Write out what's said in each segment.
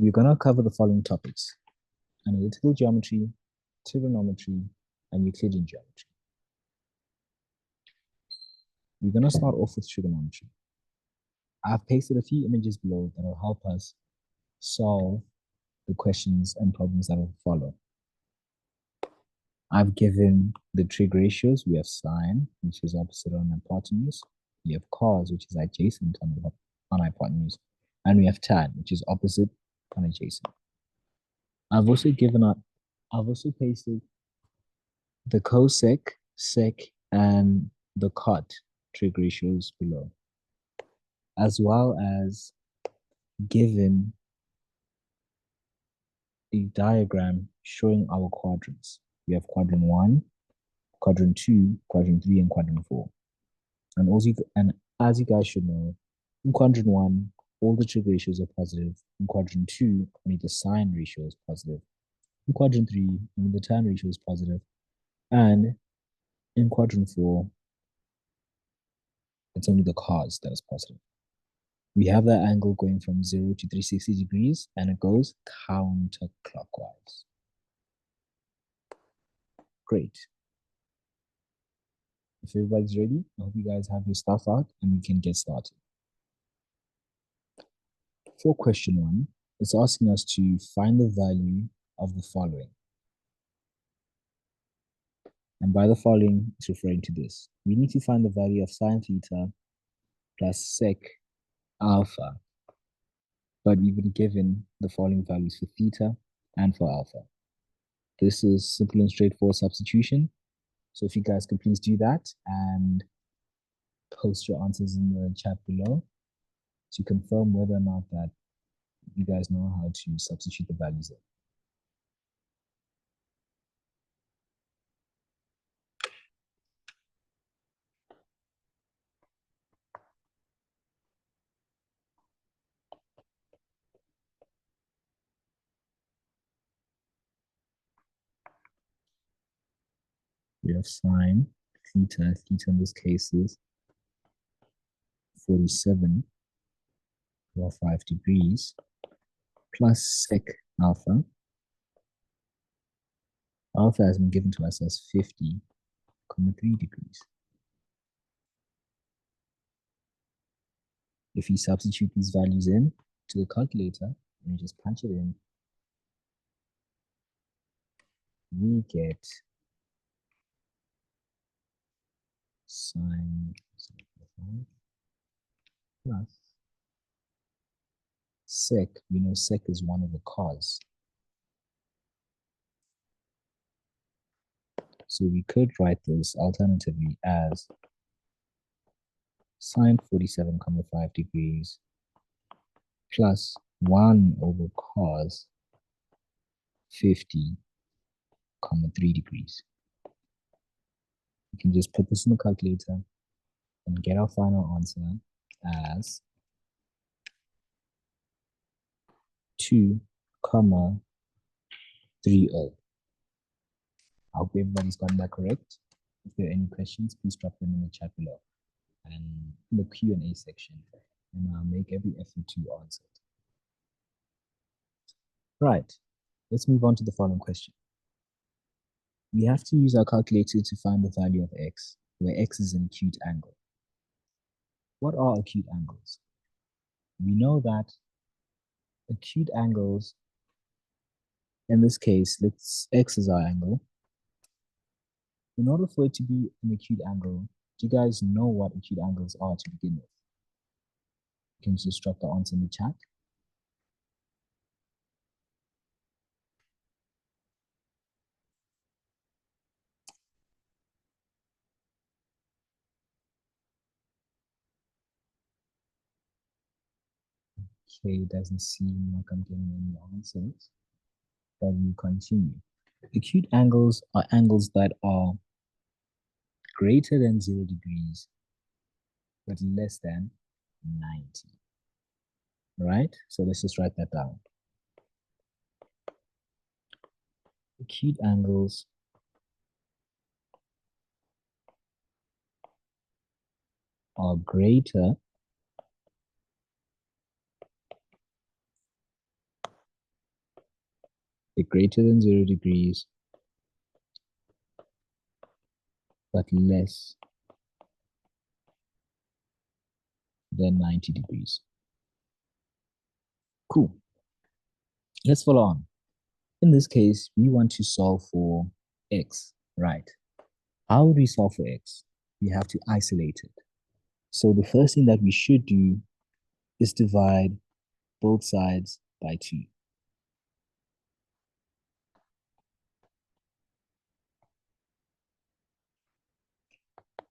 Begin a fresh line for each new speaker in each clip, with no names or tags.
We're going to cover the following topics: analytical geometry, trigonometry, and Euclidean geometry. We're going to start off with trigonometry. I've pasted a few images below that will help us solve the questions and problems that will follow. I've given the trig ratios. We have sine, which is opposite on hypotenuse. We have cos, which is adjacent on hypotenuse. And we have tan, which is opposite on adjacent. I've also pasted the cosec, sec, and the cot trig ratios below, as well as given a diagram showing our quadrants. We have quadrant 1, quadrant 2, quadrant 3, and quadrant 4. And as you guys should know, in quadrant 1, all the trig ratios are positive. In quadrant 2, only the sine ratio is positive. In quadrant 3, only the tan ratio is positive. And in quadrant 4, it's only the cos that is positive. We have that angle going from 0 to 360 degrees, and it goes counterclockwise. Great. If everybody's ready, I hope you guys have your stuff out and we can get started. For question 1, it's asking us to find the value of the following. And by the following, it's referring to this. We need to find the value of sine theta plus sec alpha, but we've been given the following values for theta and for alpha. This is simple and straightforward substitution. So if you guys could please do that and post your answers in the chat below to confirm whether or not that you guys know how to substitute the values in. We have sine theta. Theta in this case is 47.5 degrees plus sec alpha. Alpha has been given to us as 50.3 degrees. If you substitute these values in to the calculator and you just punch it in, we get sine plus sec. We know sec is 1 over cos. So we could write this alternatively as sine 47.5 degrees plus 1 over cos 50.3 degrees. We can just put this in the calculator and get our final answer as 2.30. I hope everybody's gotten that correct. If there are any questions, please drop them in the chat below and in the Q&A section, and I'll make every effort to answer it. Right, let's move on to the following question. We have to use our calculator to find the value of x, where x is an acute angle. What are acute angles? We know that acute angles, in this case, x is our angle. In order for it to be an acute angle, do you guys know what acute angles are to begin with? You can just drop the answer in the chat. Okay, it doesn't seem like I'm getting any answers, but we continue. Acute angles are angles that are greater than 0 degrees, but less than 90. Right? So let's just write that down. Acute angles are greater greater than 0 degrees, but less than 90 degrees. Cool. Let's follow on. In this case, we want to solve for x, right? How would we solve for x? We have to isolate it. So the first thing that we should do is divide both sides by 2.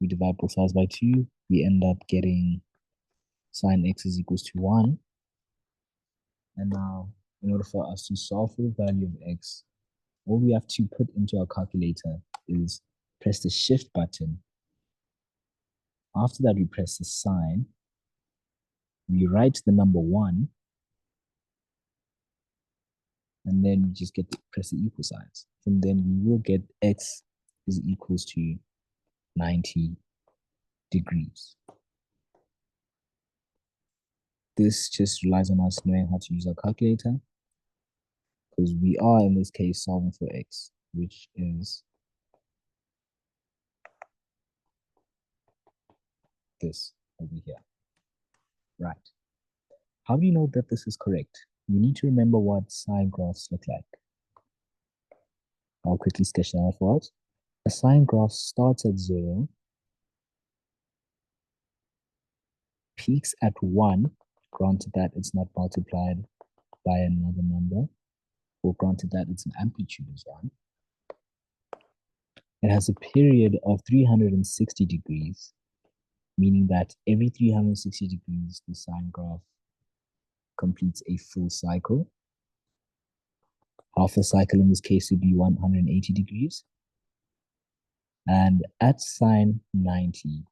We divide both sides by 2. We end up getting sine x is equals to 1. And now, in order for us to solve for the value of x, all we have to put into our calculator is press the shift button. After that, we press the sign. We write the number 1. And then we just get to press the equal signs. From then we will get x is equals to 90 degrees. This just relies on us knowing how to use our calculator, because we are, in this case, solving for x, which is this over here. Right. How do you know that this is correct? You need to remember what sine graphs look like. I'll quickly sketch that out for us. A sine graph starts at 0, peaks at 1, granted that it's not multiplied by another number, or granted that its an amplitude is 1. It has a period of 360 degrees, meaning that every 360 degrees, the sine graph completes a full cycle. Half a cycle in this case would be 180 degrees. And at sine 90,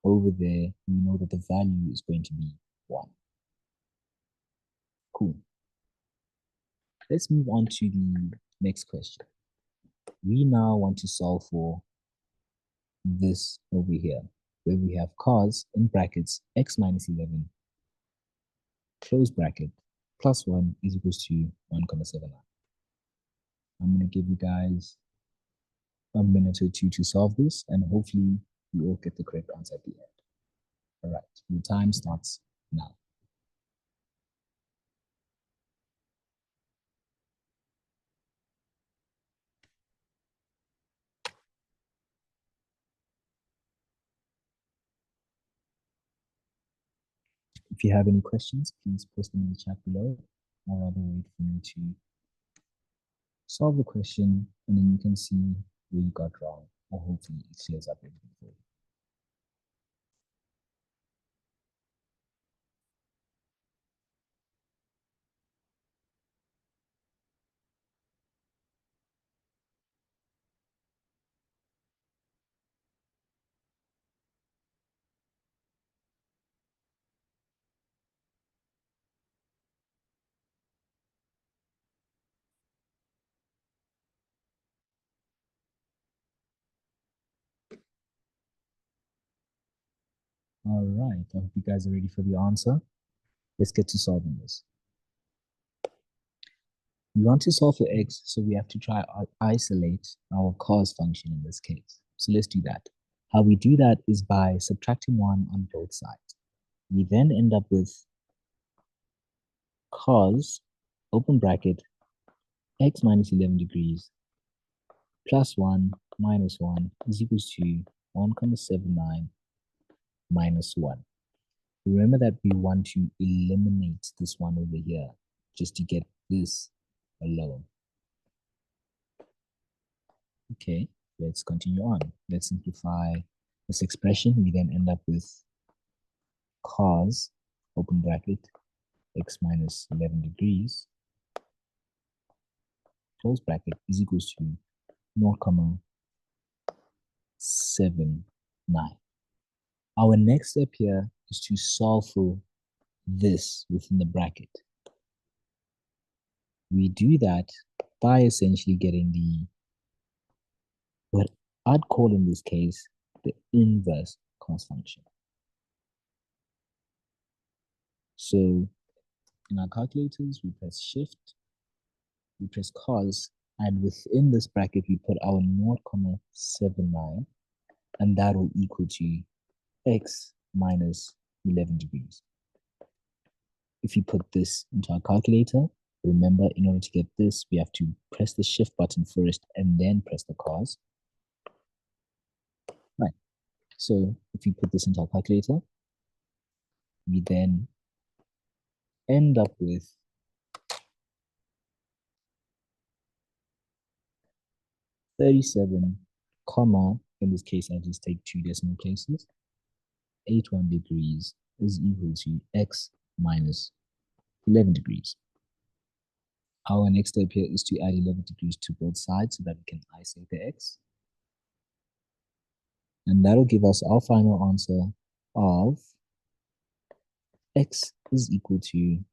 over there, we know that the value is going to be 1. Cool. Let's move on to the next question. We now want to solve for this over here, where we have cos in brackets x minus 11 close bracket plus 1 is equals to 1,79. I'm going to give you guys a minute or two to solve this, and hopefully you all get the correct answer at the end. All right, your time starts now. If you have any questions, please post them in the chat below, or rather wait for me to solve the question, and then you can see where you got wrong, or hopefully it clears up everything for you. All right, I hope you guys are ready for the answer. Let's get to solving this. We want to solve for x, so we have to try to isolate our cos function in this case. So let's do that. How we do that is by subtracting 1 on both sides. We then end up with cos, open bracket, x minus 11 degrees plus 1 minus 1 is equals to 1,79 minus 1. Remember that we want to eliminate this one over here just to get this alone. Okay, let's continue on. Let's simplify this expression. We then end up with cos, open bracket, x minus 11 degrees, close bracket, is equals to 0,79. Our next step here is to solve for this within the bracket. We do that by essentially getting what I'd call in this case the inverse cos function. So in our calculators, we press shift, we press cos, and within this bracket, we put our 0.79, and that will equal to x minus 11 degrees. If you put this into our calculator, remember, in order to get this, we have to press the shift button first and then press the cos. Right. So if we put this into our calculator, we then end up with 37, comma, in this case, I'll just take 2 decimal places, 81 degrees is equal to x minus 11 degrees. Our next step here is to add 11 degrees to both sides so that we can isolate the x. And that'll give us our final answer of x is equal to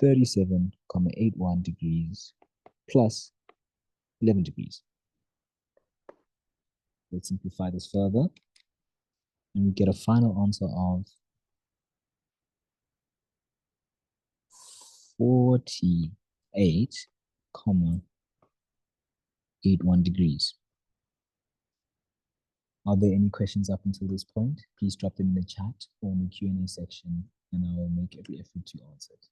37,81 degrees plus 11 degrees. Let's simplify this further, and we get a final answer of 48,81 degrees. Are there any questions up until this point? Please drop them in the chat or in the Q&A section, and I will make every effort to answer it.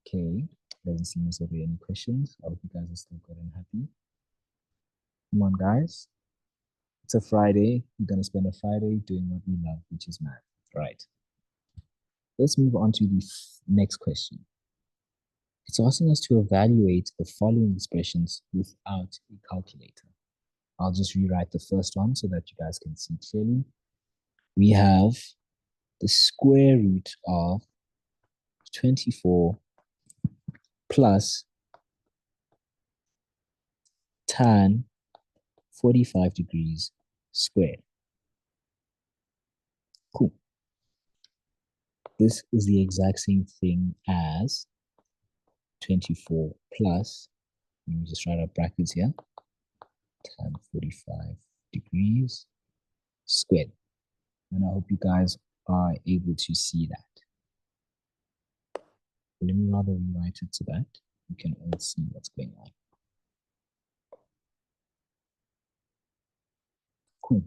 Okay, doesn't seem as though there are any questions. I hope you guys are still good and happy. Come on, guys. It's a Friday. We're going to spend a Friday doing what we love, which is math. Right. Let's move on to the next question. It's asking us to evaluate the following expressions without a calculator. I'll just rewrite the first one so that you guys can see clearly. We have the square root of 24 plus tan 45 degrees squared. Cool. This is the exact same thing as 24 plus, let me just write out brackets here, tan 45 degrees squared. And I hope you guys are able to see that. Let me rather rewrite it so that you can all see what's going on. Cool.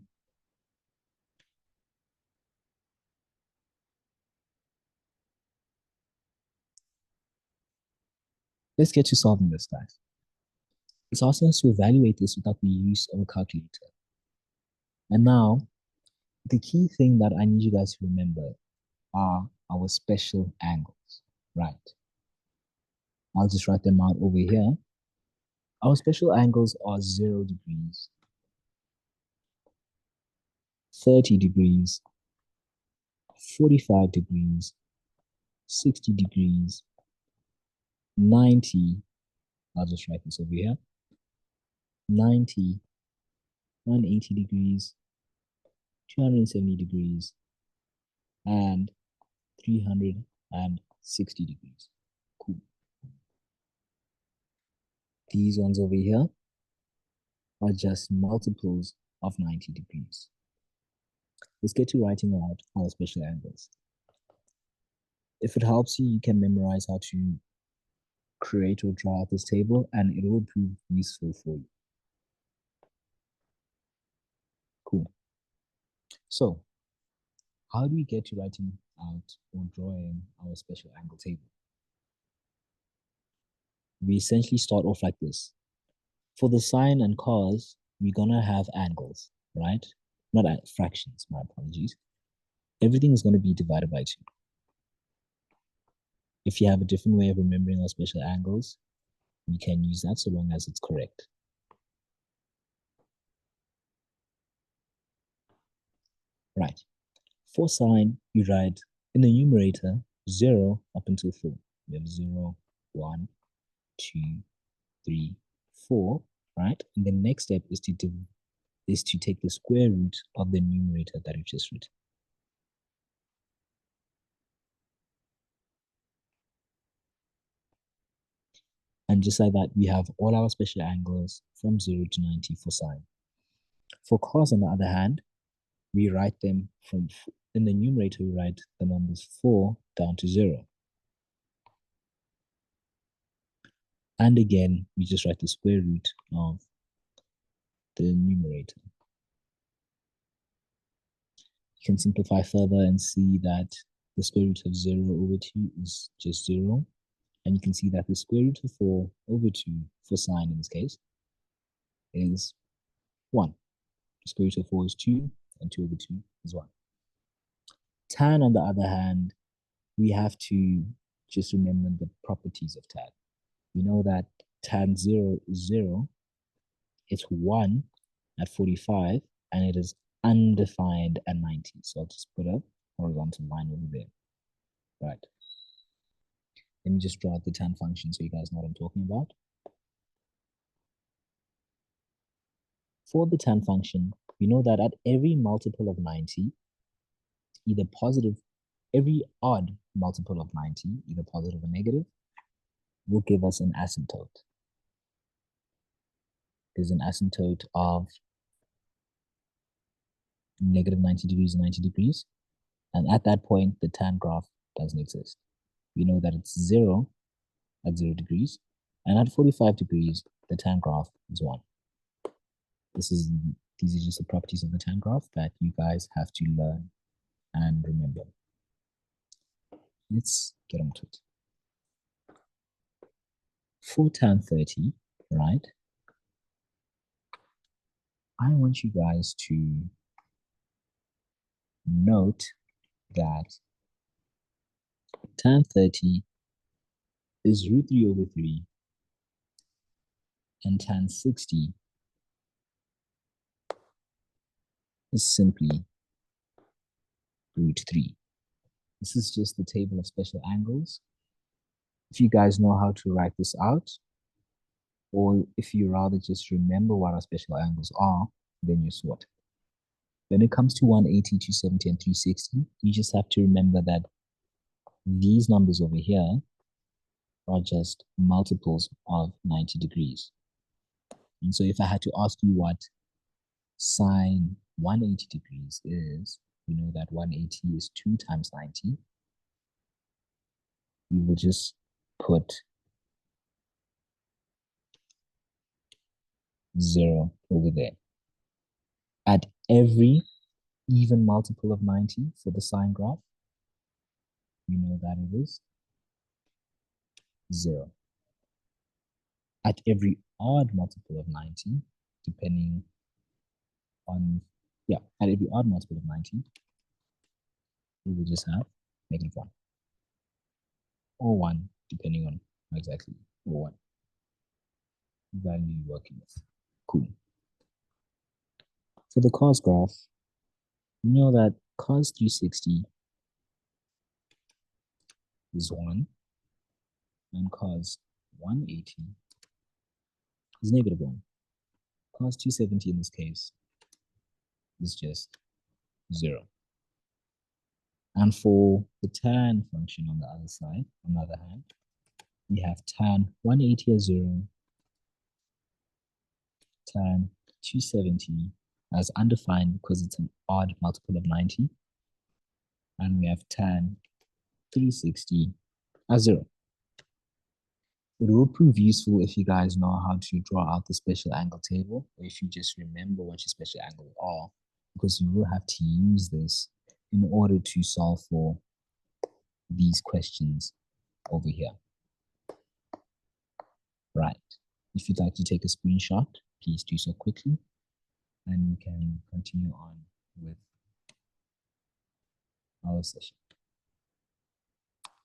Let's get to solving this, guys. It's asking us to evaluate this without the use of a calculator. And now, the key thing that I need you guys to remember are our special angles, right? I'll just write them out over here. Our special angles are 0 degrees, 30 degrees, 45 degrees, 60 degrees, 90, I'll just write this over here, 90, 180 degrees, 270 degrees, and 360 degrees. Cool. These ones over here are just multiples of 90 degrees. Let's get to writing out our special angles. If it helps you, you can memorize how to create or draw out this table, and it will prove useful for you. Cool. So, how do we get to writing out or drawing our special angle table? We essentially start off like this. For the sine and cos, we're gonna have angles, right? Not fractions, my apologies. Everything is gonna be divided by 2. If you have a different way of remembering our special angles, you can use that so long as it's correct. Right. For sine, you write in the numerator 0 up until 4. We have 0, 1, 2, 3, 4, right? And the next step is to take the square root of the numerator that you just wrote. And just like that, we have all our special angles from 0 to 90 for sine. For cos, on the other hand, we write them from, in the numerator, we write the numbers 4 down to 0. And again, we just write the square root of the numerator. You can simplify further and see that the square root of 0 over 2 is just 0. And you can see that the square root of 4 over 2, for sine in this case, is 1. The square root of 4 is 2, and 2 over 2 is 1. Tan, on the other hand, we have to just remember the properties of tan. We know that tan 0 is 0, it's 1 at 45, and it is undefined at 90. So I'll just put a horizontal line over there. Right. Let me just draw out the tan function so you guys know what I'm talking about. For the tan function, we know that at every multiple of 90, either positive, every odd multiple of 90, either positive or negative, will give us an asymptote. There's an asymptote of negative 90 degrees and 90 degrees. And at that point, the tan graph doesn't exist. We know that it's 0 at 0 degrees. And at 45 degrees, the tan graph is 1. These are just the properties of the tan graph that you guys have to learn and remember. Let's get on to it. For tan 30, right, I want you guys to note that tan 30 is root 3 over 3, and tan 60 is simply root 3. This is just the table of special angles. If you guys know how to write this out, or if you rather just remember what our special angles are, then you're sorted. When it comes to 180, 270, and 360, you just have to remember that these numbers over here are just multiples of 90 degrees. And so if I had to ask you what sine 180 degrees is, we know that 180 is 2 times 90. We will just put 0 over there. At every even multiple of 90 for the sine graph, we know that it is 0. At every odd multiple of 90, depending on, at every odd multiple of 90, we will just have negative 1. Or 1, depending on exactly, or 1 value you're working with. Cool. For the cos graph, we know that cos 360 is 1, and cos 180 is negative 1. Cos 270 in this case is just 0. And for the tan function on the other side, on the other hand, we have tan 180 as 0, tan 270 as undefined because it's an odd multiple of 90, and we have tan 360 as 0. It will prove useful if you guys know how to draw out the special angle table, or if you just remember what your special angles are, because you will have to use this in order to solve for these questions over here. Right. If you'd like to take a screenshot, please do so quickly, and we can continue on with our session.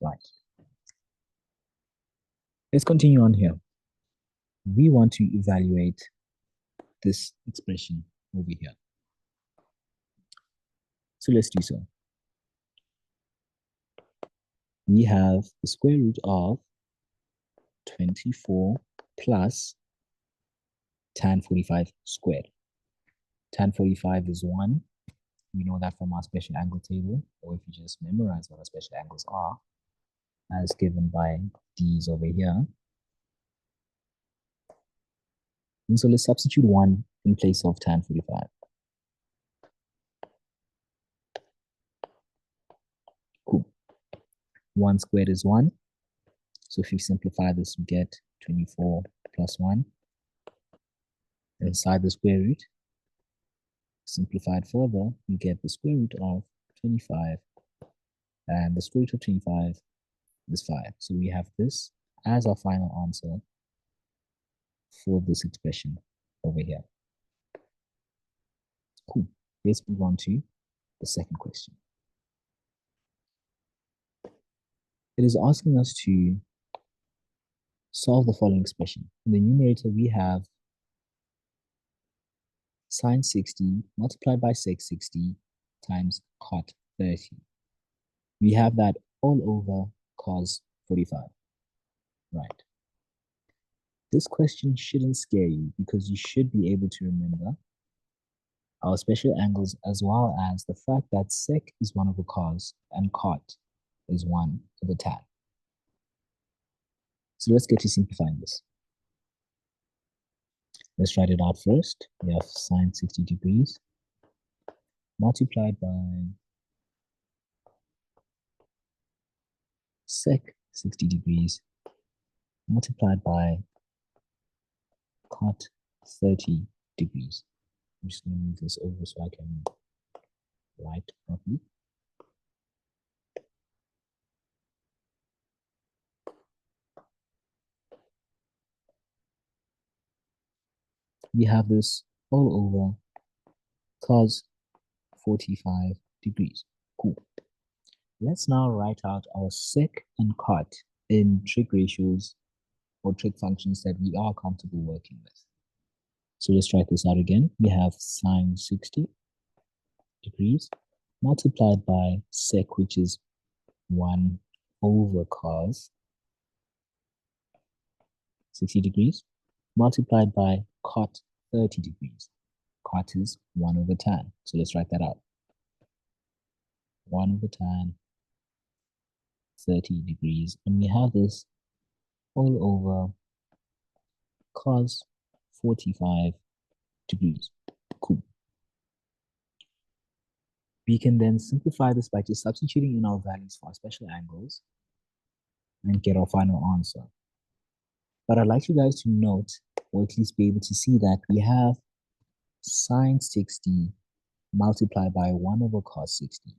Right. Let's continue on here. We want to evaluate this expression over here. So let's do so. We have the square root of 24 plus tan 45 squared. Tan 45 is 1. We know that from our special angle table, or if you just memorize what our special angles are, as given by these over here. And so let's substitute 1 in place of tan 45. 1 squared is 1. So if you simplify this, we get 24 plus 1. Inside the square root, simplified further, we get the square root of 25. And the square root of 25 is 5. So we have this as our final answer for this expression over here. Cool. Let's move on to the second question. It is asking us to solve the following expression. In the numerator, we have sine 60 multiplied by sec 60 times cot 30. We have that all over cos 45. Right. This question shouldn't scare you because you should be able to remember our special angles as well as the fact that sec is 1 over cos and cot is 1 over tan. So let's get to simplifying this. Let's write it out first. We have sine 60 degrees multiplied by sec 60 degrees multiplied by cot 30 degrees. I'm just going to move this over so I can write properly. We have this all over cos 45 degrees. Cool. Let's now write out our sec and cot in trig ratios or trig functions that we are comfortable working with. So let's write this out again. We have sine 60 degrees multiplied by sec, which is 1 over cos 60 degrees multiplied by cot 30 degrees. Cot is 1 over tan. So let's write that out. 1 over tan 30 degrees. And we have this all over cos 45 degrees. Cool. We can then simplify this by just substituting in our values for our special angles and get our final answer. But I'd like you guys to note, or at least be able to see that we have sine 60 multiplied by 1 over cos 60.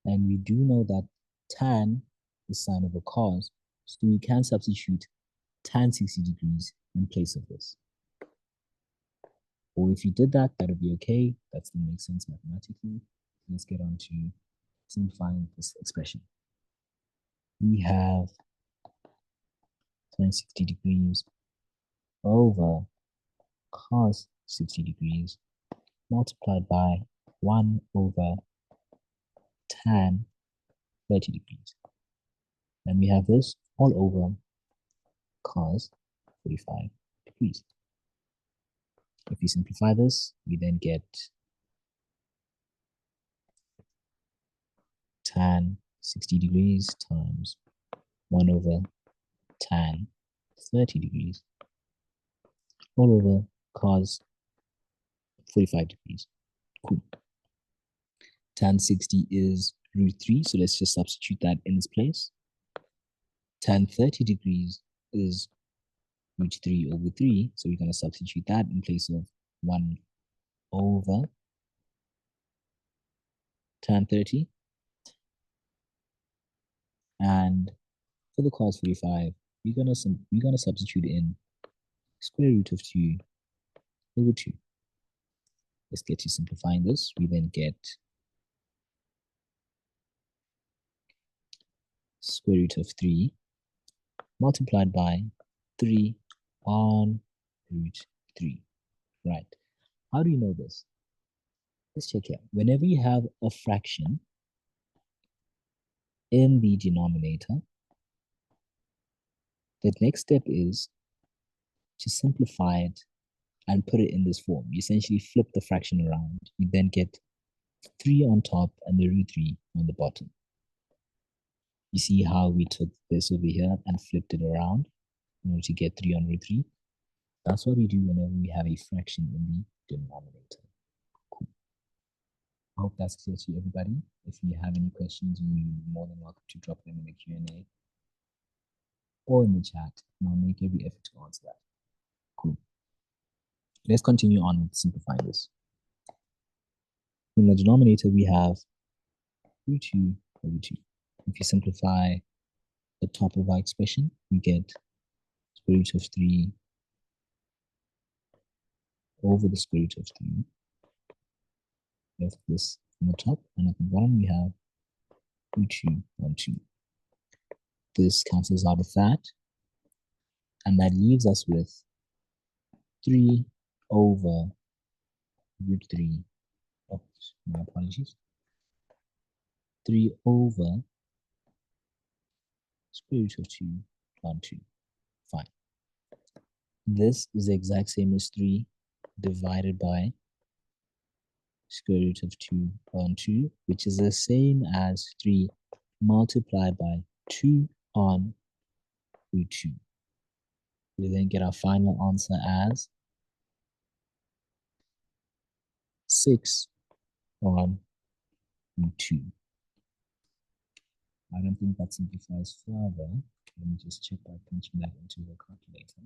And we do know that tan is sine over cos, so we can substitute tan 60 degrees in place of this. Or if you did that, that would be okay. That still makes sense mathematically. Let's get on to simplifying this expression. We have sine 60 degrees over cos 60 degrees multiplied by 1 over tan 30 degrees. And we have this all over cos 45 degrees. If we simplify this, we then get tan 60 degrees times 1 over tan 30 degrees all over cos 45 degrees. Cool. Tan 60 is root 3, so let's just substitute that in its place. Tan 30 degrees is root 3 over 3, so we're going to substitute that in place of 1 over tan 30. And for the cos 45, we're gonna substitute in square root of 2 over 2. Let's get to simplifying this. We then get square root of 3 multiplied by 3 on root 3. Right. How do you know this? Let's check here. Whenever you have a fraction in the denominator, the next step is to simplify it and put it in this form. You essentially flip the fraction around. You then get 3 on top and the root 3 on the bottom. You see how we took this over here and flipped it around in order to get 3 on root 3? That's what we do whenever we have a fraction in the denominator. Cool. hope that's clear to everybody. If you have any questions, you're more than welcome to drop them in the Q&A or in the chat, and I'll make every effort to answer that. Cool. Let's continue on with simplifying this. In the denominator, we have root 2 over 2. If you simplify the top of our expression, we get square root of 3 over the square root of 3. We have this on the top, and at the bottom we have root 2 on 2. This cancels out with that, and that leaves us with 3 over root 3. Oops, my apologies. 3 over square root of 2 on 2. Fine. This is the exact same as 3 divided by square root of 2 on 2, which is the same as 3 multiplied by 2 on root 2. We then get our final answer as 6 on root 2. I don't think that simplifies further. Let me just check by punching that into the calculator.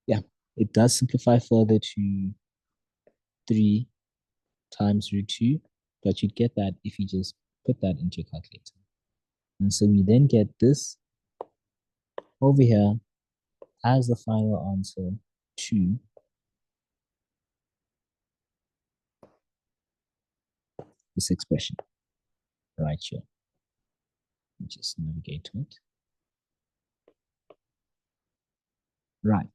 Yeah, it does simplify further to 3 times root 2, but you'd get that if you just put that into your calculator. And so we then get this over here as the final answer to this expression right here. Let me just navigate to it. Right.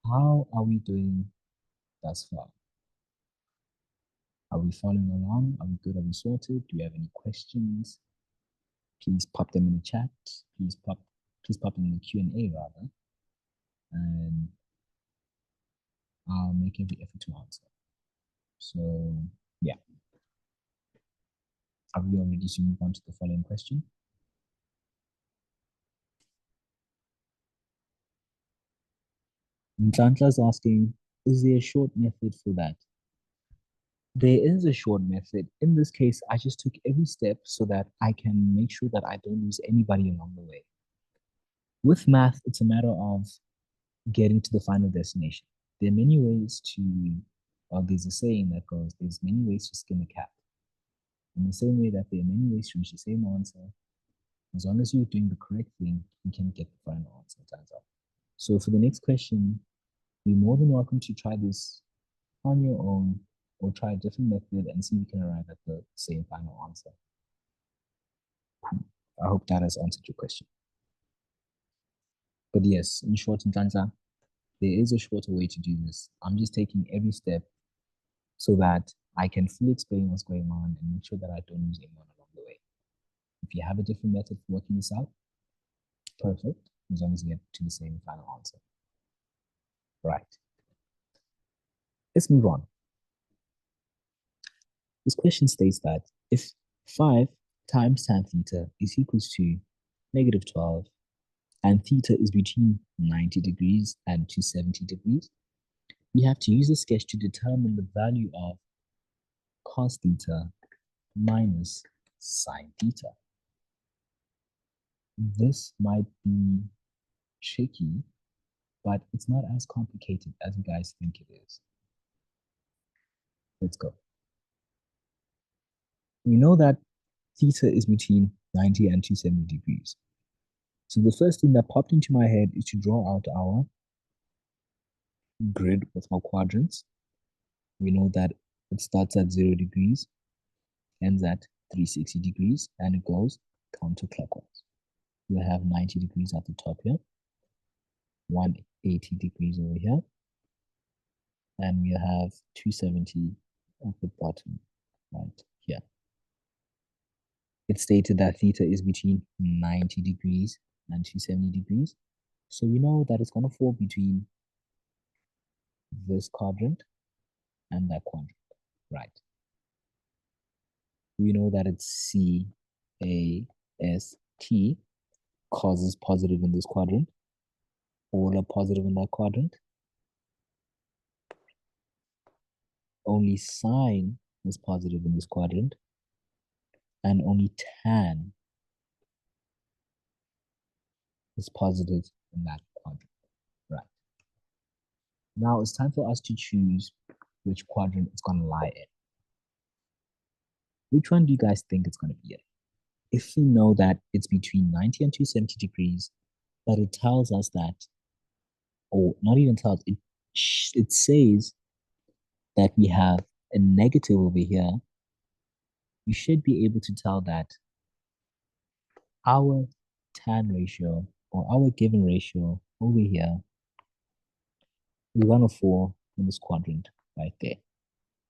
How are we doing thus far? Are we following along? Are we good? Are we sorted? Do you have any questions? Please pop them in the chat. Please pop them in the Q&A rather. And I'll make every effort to answer. So yeah. Are we all ready to move on to the following question? Ntlantla is asking, is there a short method for that? There is a short method. In this case, I just took every step so that I can make sure that I don't lose anybody along the way. With math, it's a matter of getting to the final destination. There are many ways to, well, there's a saying that goes, there's many ways to skin a cat. In the same way that there are many ways to reach the same answer, as long as you're doing the correct thing, you can get the final answer, it turns out. So for the next question, you're more than welcome to try this on your own or try a different method and see if you can arrive at the same final answer. I hope that has answered your question. But yes, in short, Ntlantla, there is a shorter way to do this. I'm just taking every step so that I can fully explain what's going on and make sure that I don't lose anyone along the way. If you have a different method for working this out, perfect, as long as you get to the same final answer. Right. Let's move on. This question states that if 5 times tan theta is equals to negative 12 and theta is between 90 degrees and 270 degrees, we have to use a sketch to determine the value of cos theta minus sine theta. This might be tricky, but it's not as complicated as you guys think it is. Let's go. We know that theta is between 90 and 270 degrees. So the first thing that popped into my head is to draw out our grid with our quadrants. We know that it starts at 0 degrees, ends at 360 degrees, and it goes counterclockwise. We'll have 90 degrees at the top here, 180 degrees over here, and we'll have 270 at the bottom right here. It's stated that theta is between 90 degrees and 270 degrees. So we know that it's going to fall between this quadrant and that quadrant, right? We know that it's CAST cos is positive in this quadrant, all are positive in that quadrant. Only sine is positive in this quadrant, and only tan is positive in that quadrant. Right. Now it's time for us to choose which quadrant it's going to lie in. Which one do you guys think it's going to be in? If we know that it's between 90 and 270 degrees, but it tells us that, or not even tells, it says that we have a negative over here, you should be able to tell that our tan ratio or our given ratio over here is going to fall in this quadrant right there.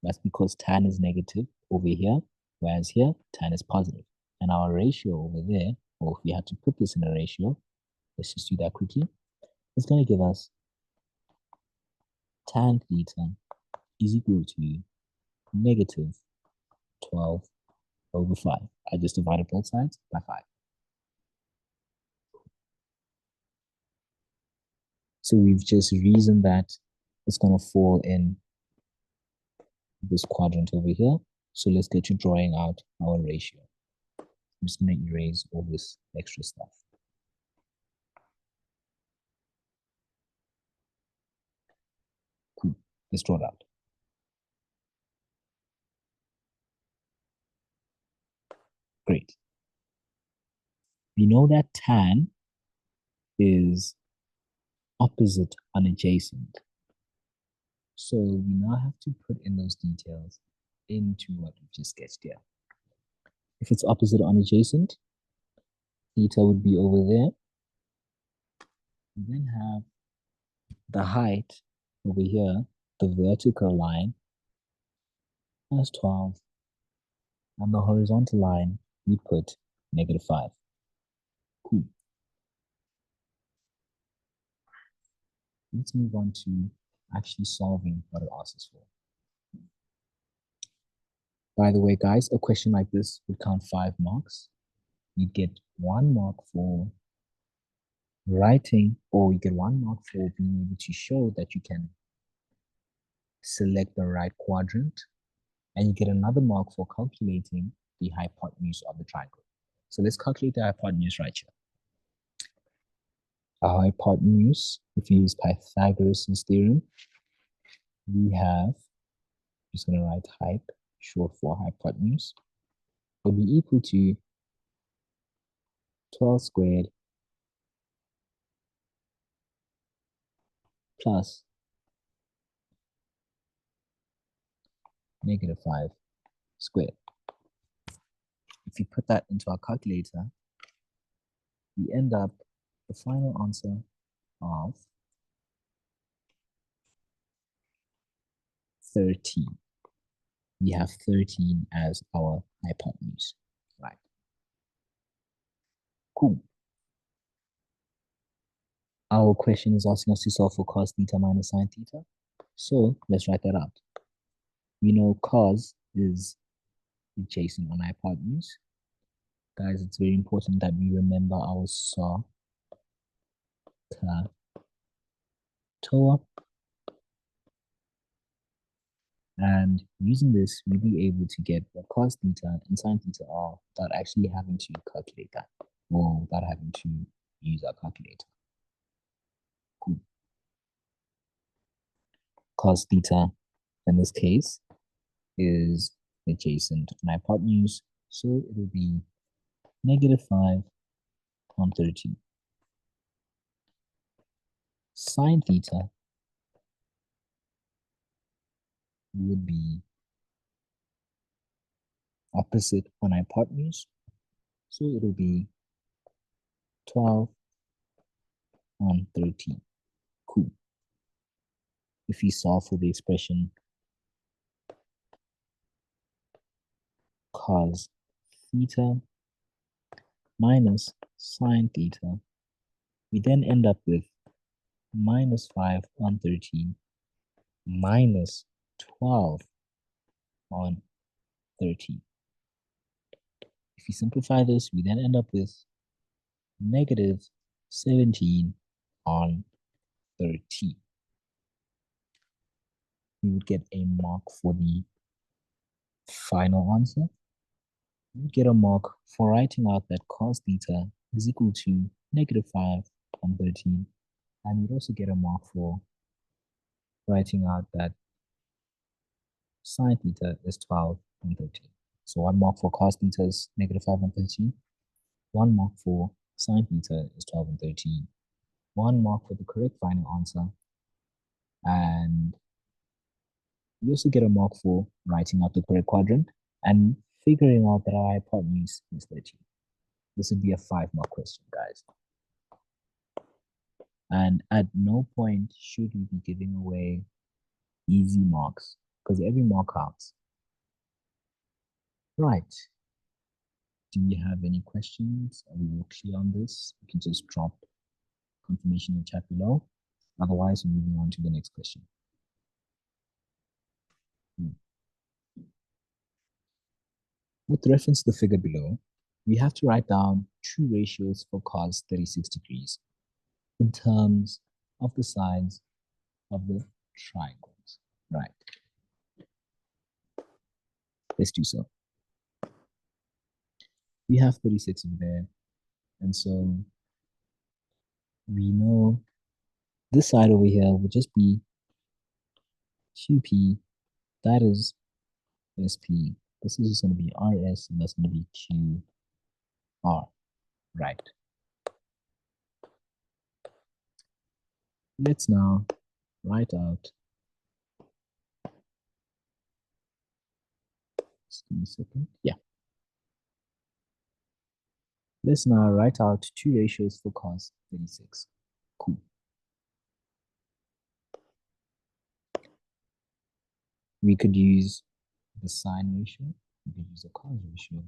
That's because tan is negative over here, whereas here tan is positive. And our ratio over there, or if we had to put this in a ratio, let's just do that quickly, it's going to give us tan theta is equal to negative 12 over 5. I just divided both sides by 5. So we've just reasoned that it's going to fall in this quadrant over here. So let's get to drawing out our ratio. I'm just going to erase all this extra stuff. Cool. Let's draw it out. Great. We know that tan is opposite on adjacent. So we now have to put in those details into what we just sketched here. If it's opposite on adjacent, theta would be over there. We then have the height over here, the vertical line, as 12. On the horizontal line, we put negative 5. Cool. Let's move on to actually solving what it asks us for. By the way, guys, a question like this would count 5 marks. You get 1 mark for writing, or you get 1 mark for being able to show that you can select the right quadrant, and you get another mark for calculating the hypotenuse of the triangle. So let's calculate the hypotenuse right here. Our hypotenuse, if you use Pythagoras' theorem, we have, just going to write hype, short for hypotenuse, will be equal to 12 squared plus negative 5 squared. If you put that into our calculator, we end up the final answer of 13. We have 13 as our hypotenuse, right? Cool. Our question is asking us to solve for cos theta minus sine theta. So let's write that out. We know cos is adjacent on hypotenuse. Guys, it's very important that we remember our SOHCAHTOA. And using this, we'll be able to get what cos theta and sine theta are without actually having to calculate that, or without having to use our calculator. Cool. Cos theta, in this case, is adjacent on hypotenuse, so it will be negative 5 on 13. Sine theta would be opposite on hypotenuse, so it will be 12 on 13. Cool. If we solve for the expression cos theta minus sine theta, we then end up with minus 5 on 13 minus 12 on 13. If we simplify this, we then end up with negative 17 on 13. We would get a mark for the final answer. We would get a mark for writing out that cos theta is equal to negative 5 on 13. And we'd also get a mark for writing out that sine theta is 12 on 13. So 1 mark for cos theta is negative 5 on 13. 1 mark for sine theta is 12 on 13. 1 mark for the correct final answer. And you also get a mark for writing out the correct quadrant and figuring out that our hypotenuse is 13. This would be a 5-mark question, guys. And at no point should we be giving away easy marks because every mark counts. Right. Do you have any questions? Are we all clear on this? You can just drop confirmation in the chat below. Otherwise, we're moving on to the next question. With reference to the figure below, we have to write down two ratios for cos 36 degrees in terms of the sides of the triangles. Right. Let's do so. We have 36 over there, and so we know this side over here will just be QP, that is SP. This is just going to be RS, and that's going to be QR. Right. Let's now write out, just give me a second. Yeah. Let's now write out two ratios for cos 36. Cool. We could use the sine ratio, we could use a cos ratio,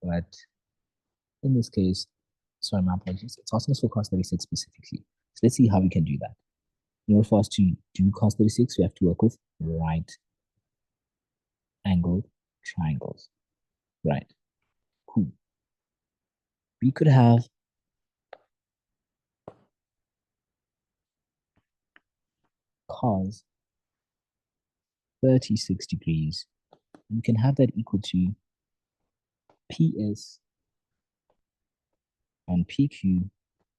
but in this case, sorry, my apologies, it's asking us for cos 36 specifically. So let's see how we can do that. In order for us to do cos 36, we have to work with right angled triangles. Right. Cool. We could have cos 36 degrees. And we can have that equal to PS on PQ,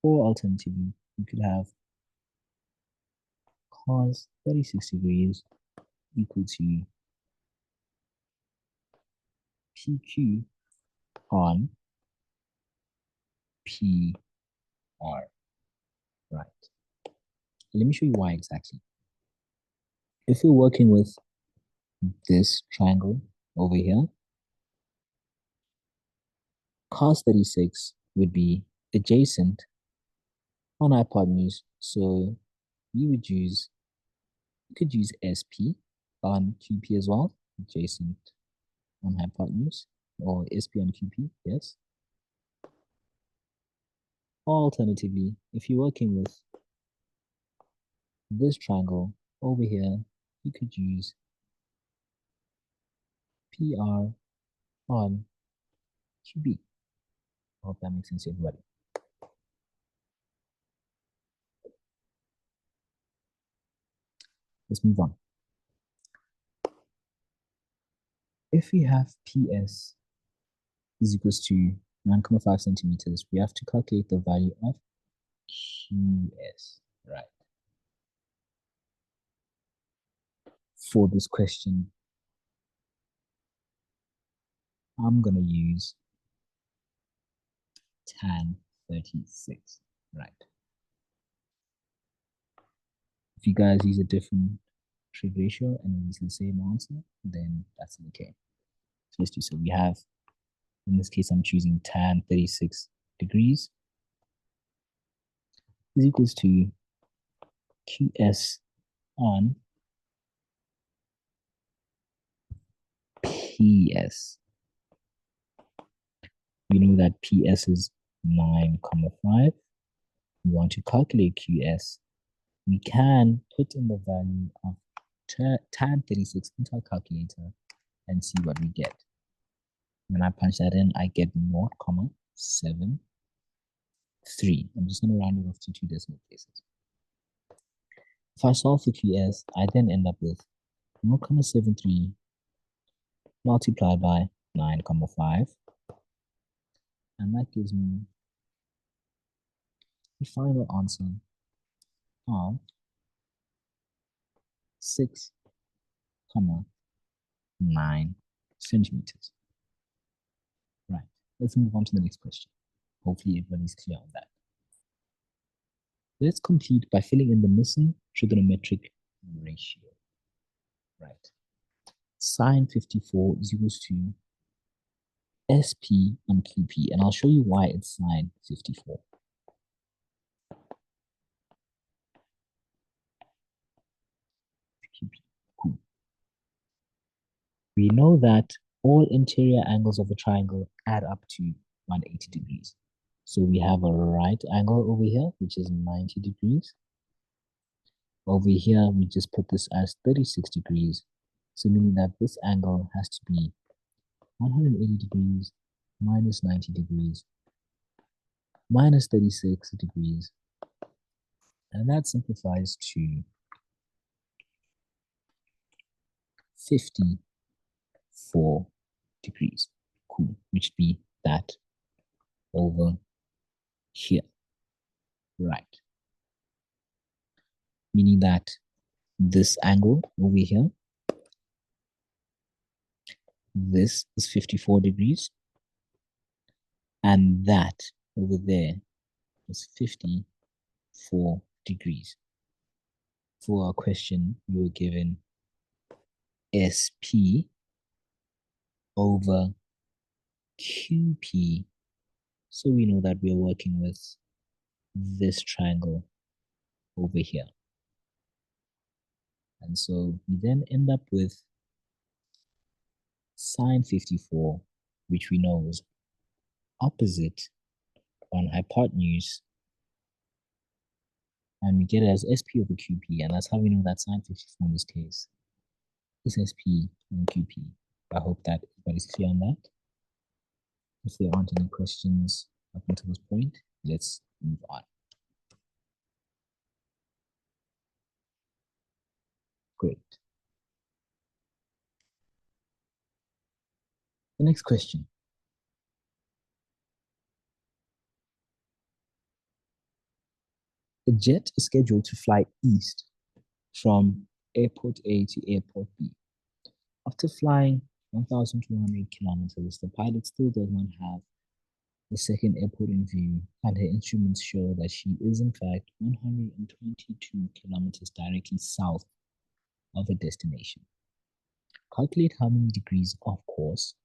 or alternatively, we could have cos 36 degrees equal to PQ on PR. Right. Let me show you why exactly. If we're working with this triangle over here, cos 36 would be adjacent on hypotenuse. So we would use, we could use SP on QP as well, adjacent on hypotenuse, or SP on QP, yes. Alternatively, if you're working with this triangle over here, you could use PR on QB. I hope that makes sense to everybody. Let's move on. If we have PS is equals to 9.5 centimeters, we have to calculate the value of QS, right? For this question, I'm going to use tan 36, right? If you guys use a different trig ratio and use the same answer, then that's okay. So let's do so. We have, in this case, I'm choosing tan 36 degrees is equals to QS on PS. We know that PS is 9,5. We want to calculate QS. We can put in the value of tan 36 into our calculator and see what we get. When I punch that in, I get 0,7. 3. I'm just going to round it off to 2 decimal places. If I solve for QS, I then end up with 0.73 multiplied by 9.5, and that gives me the final answer of 6.9 centimeters. Right, let's move on to the next question. Hopefully everybody's clear on that. Let's complete by filling in the missing trigonometric ratio. Right, sine 54 is equals to SP on QP, and I'll show you why it's sine 54. QP, cool. We know that all interior angles of a triangle add up to 180 degrees. So we have a right angle over here, which is 90 degrees. Over here, we just put this as 36 degrees. So meaning that this angle has to be 180 degrees minus 90 degrees minus 36 degrees. And that simplifies to 54 degrees. Cool, which would be that over here. Right. Meaning that this angle over here, this is 54 degrees, and that over there is 54 degrees. For our question, we were given SP over QP, so we know that we're working with this triangle over here. And so we then end up with sine 54, which we know is opposite on hypotenuse, and we get it as SP over QP, and that's how we know that sine 54 in this case is SP over QP. I hope that everybody's clear on that. If there aren't any questions up until this point, let's move on. Great. The next question. A jet is scheduled to fly east from airport A to airport B. After flying 1,200 kilometers, the pilot still does not have the second airport in view, and her instruments show that she is in fact 122 kilometers directly south of her destination. Calculate how many degrees of course,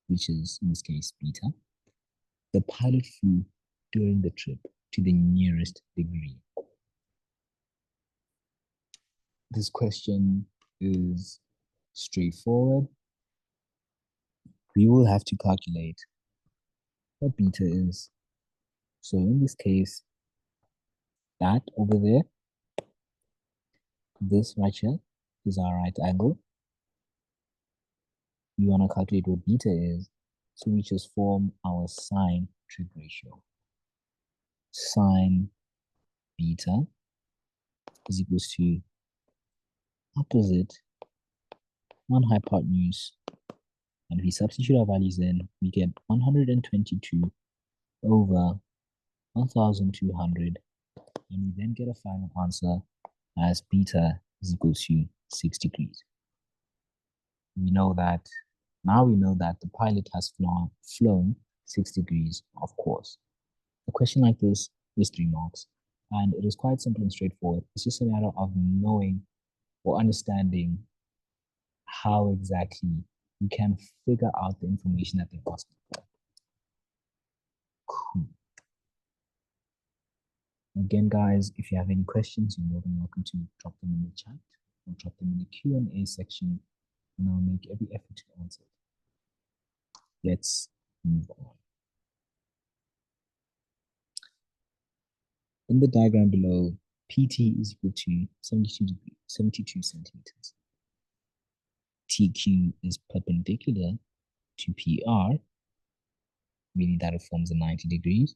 which is in this case beta, the pilot flew during the trip to the nearest degree. This question is straightforward. We will have to calculate what beta is. So in this case, that over there, this right here is our right angle. We want to calculate what beta is, so we just form our sine trig ratio. Sine beta is equals to opposite on hypotenuse, and if we substitute our values in, we get 122 over 1,200, and we then get a final answer as beta is equal to 6 degrees. Now we know that the pilot has flown 6 degrees of course. A question like this is 3 marks, and it is quite simple and straightforward. It's just a matter of knowing or understanding how exactly you can figure out the information that they're asking for. Cool. Again, guys, if you have any questions, you're more than welcome to drop them in the chat or drop them in the Q&A section, and I'll make every effort to answer it. Let's move on. In the diagram below, PT is equal to 72 centimeters. TQ is perpendicular to PR, meaning that it forms a 90 degrees.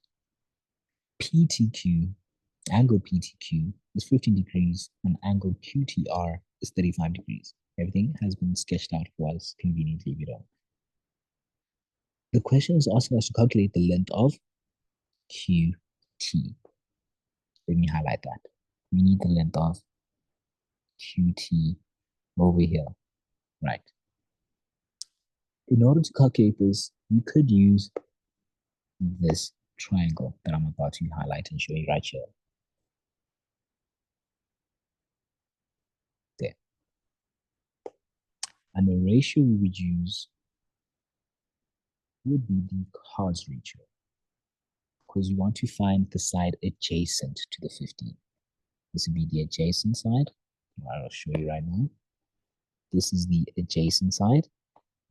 PTQ, angle PTQ is 15 degrees and angle QTR is 35 degrees. Everything has been sketched out for us conveniently below. The question is asking us to calculate the length of QT. Let me highlight that. We need the length of QT over here, right? In order to calculate this, we could use this triangle that I'm about to highlight and show you right here. There. And the ratio we would use would be the cos ratio, because we want to find the side adjacent to the 15. This would be the adjacent side. I'll show you right now. This is the adjacent side.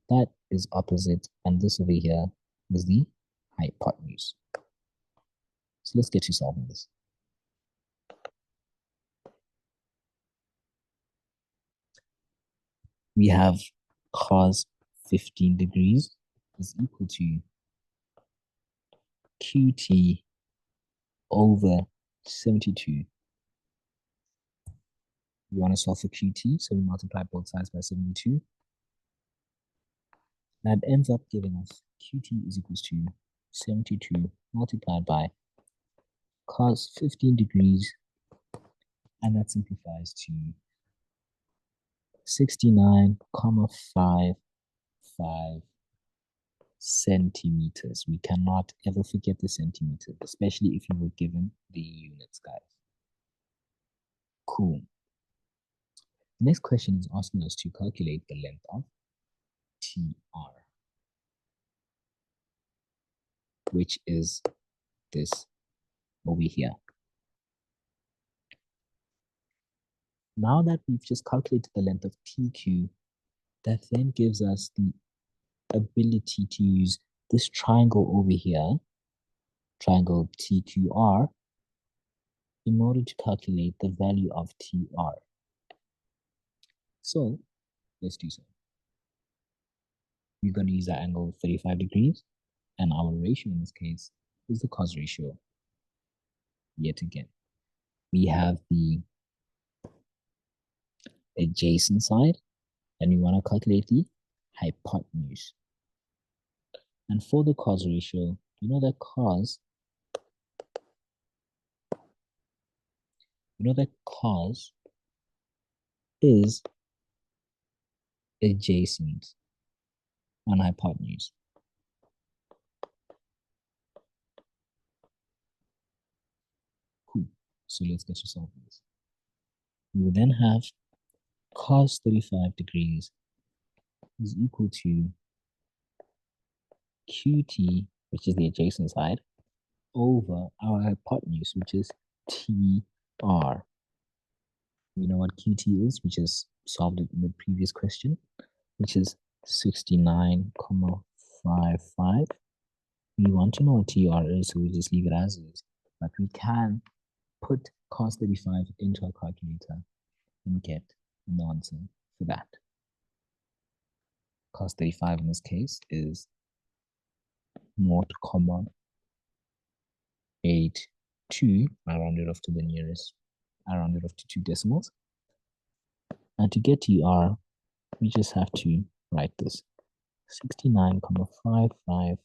That is opposite, and this over here is the hypotenuse. So let's get to solving this. We have cos 15 degrees is equal to QT over 72. We want to solve for QT, so we multiply both sides by 72. That ends up giving us QT is equals to 72 multiplied by cos 15 degrees, and that simplifies to 69,55 centimeters. We cannot ever forget the centimeters, especially if you were given the units, guys. Cool. The next question is asking us to calculate the length of TR, which is this over here. Now that we've just calculated the length of TQ, that then gives us the ability to use this triangle over here, triangle TQR, in order to calculate the value of TR. So let's do so. We're going to use that angle of 35 degrees, and our ratio in this case is the cos ratio. Yet again, we have the adjacent side, and we want to calculate the hypotenuse. And for the cos ratio, you know that cos is adjacent on hypotenuse. Cool. So let's get to solve this. We will then have cos 35 degrees is equal to QT, which is the adjacent side, over our hypotenuse, which is TR. We know what QT is, we just solved it in the previous question, which is 69,55. We want to know what TR is, so we just leave it as is. But we can put cos 35 into our calculator and get an answer for that. Cos 35 in this case is 0.82. I round it off to the nearest. I round it off to 2 decimals. And to get TR, we just have to write this 69,55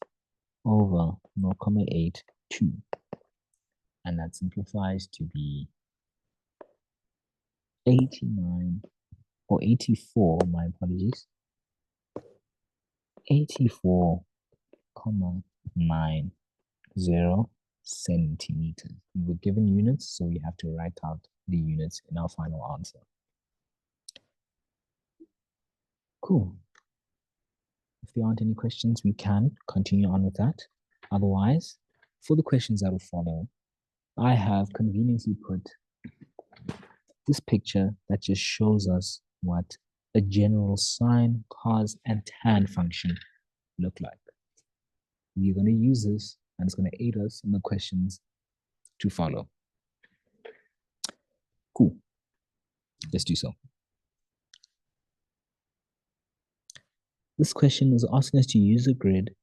over 0.82. And that simplifies to be 89 or 84, my apologies, 84,90 centimeters. We were given units, so we have to write out the units in our final answer. Cool. If there aren't any questions, we can continue on with that. Otherwise, for the questions that will follow, I have conveniently put this picture that just shows us what a general sine, cos, and tan function look like. We're going to use this, and it's going to aid us in the questions to follow. Cool. Let's do so. This question is asking us to use a grid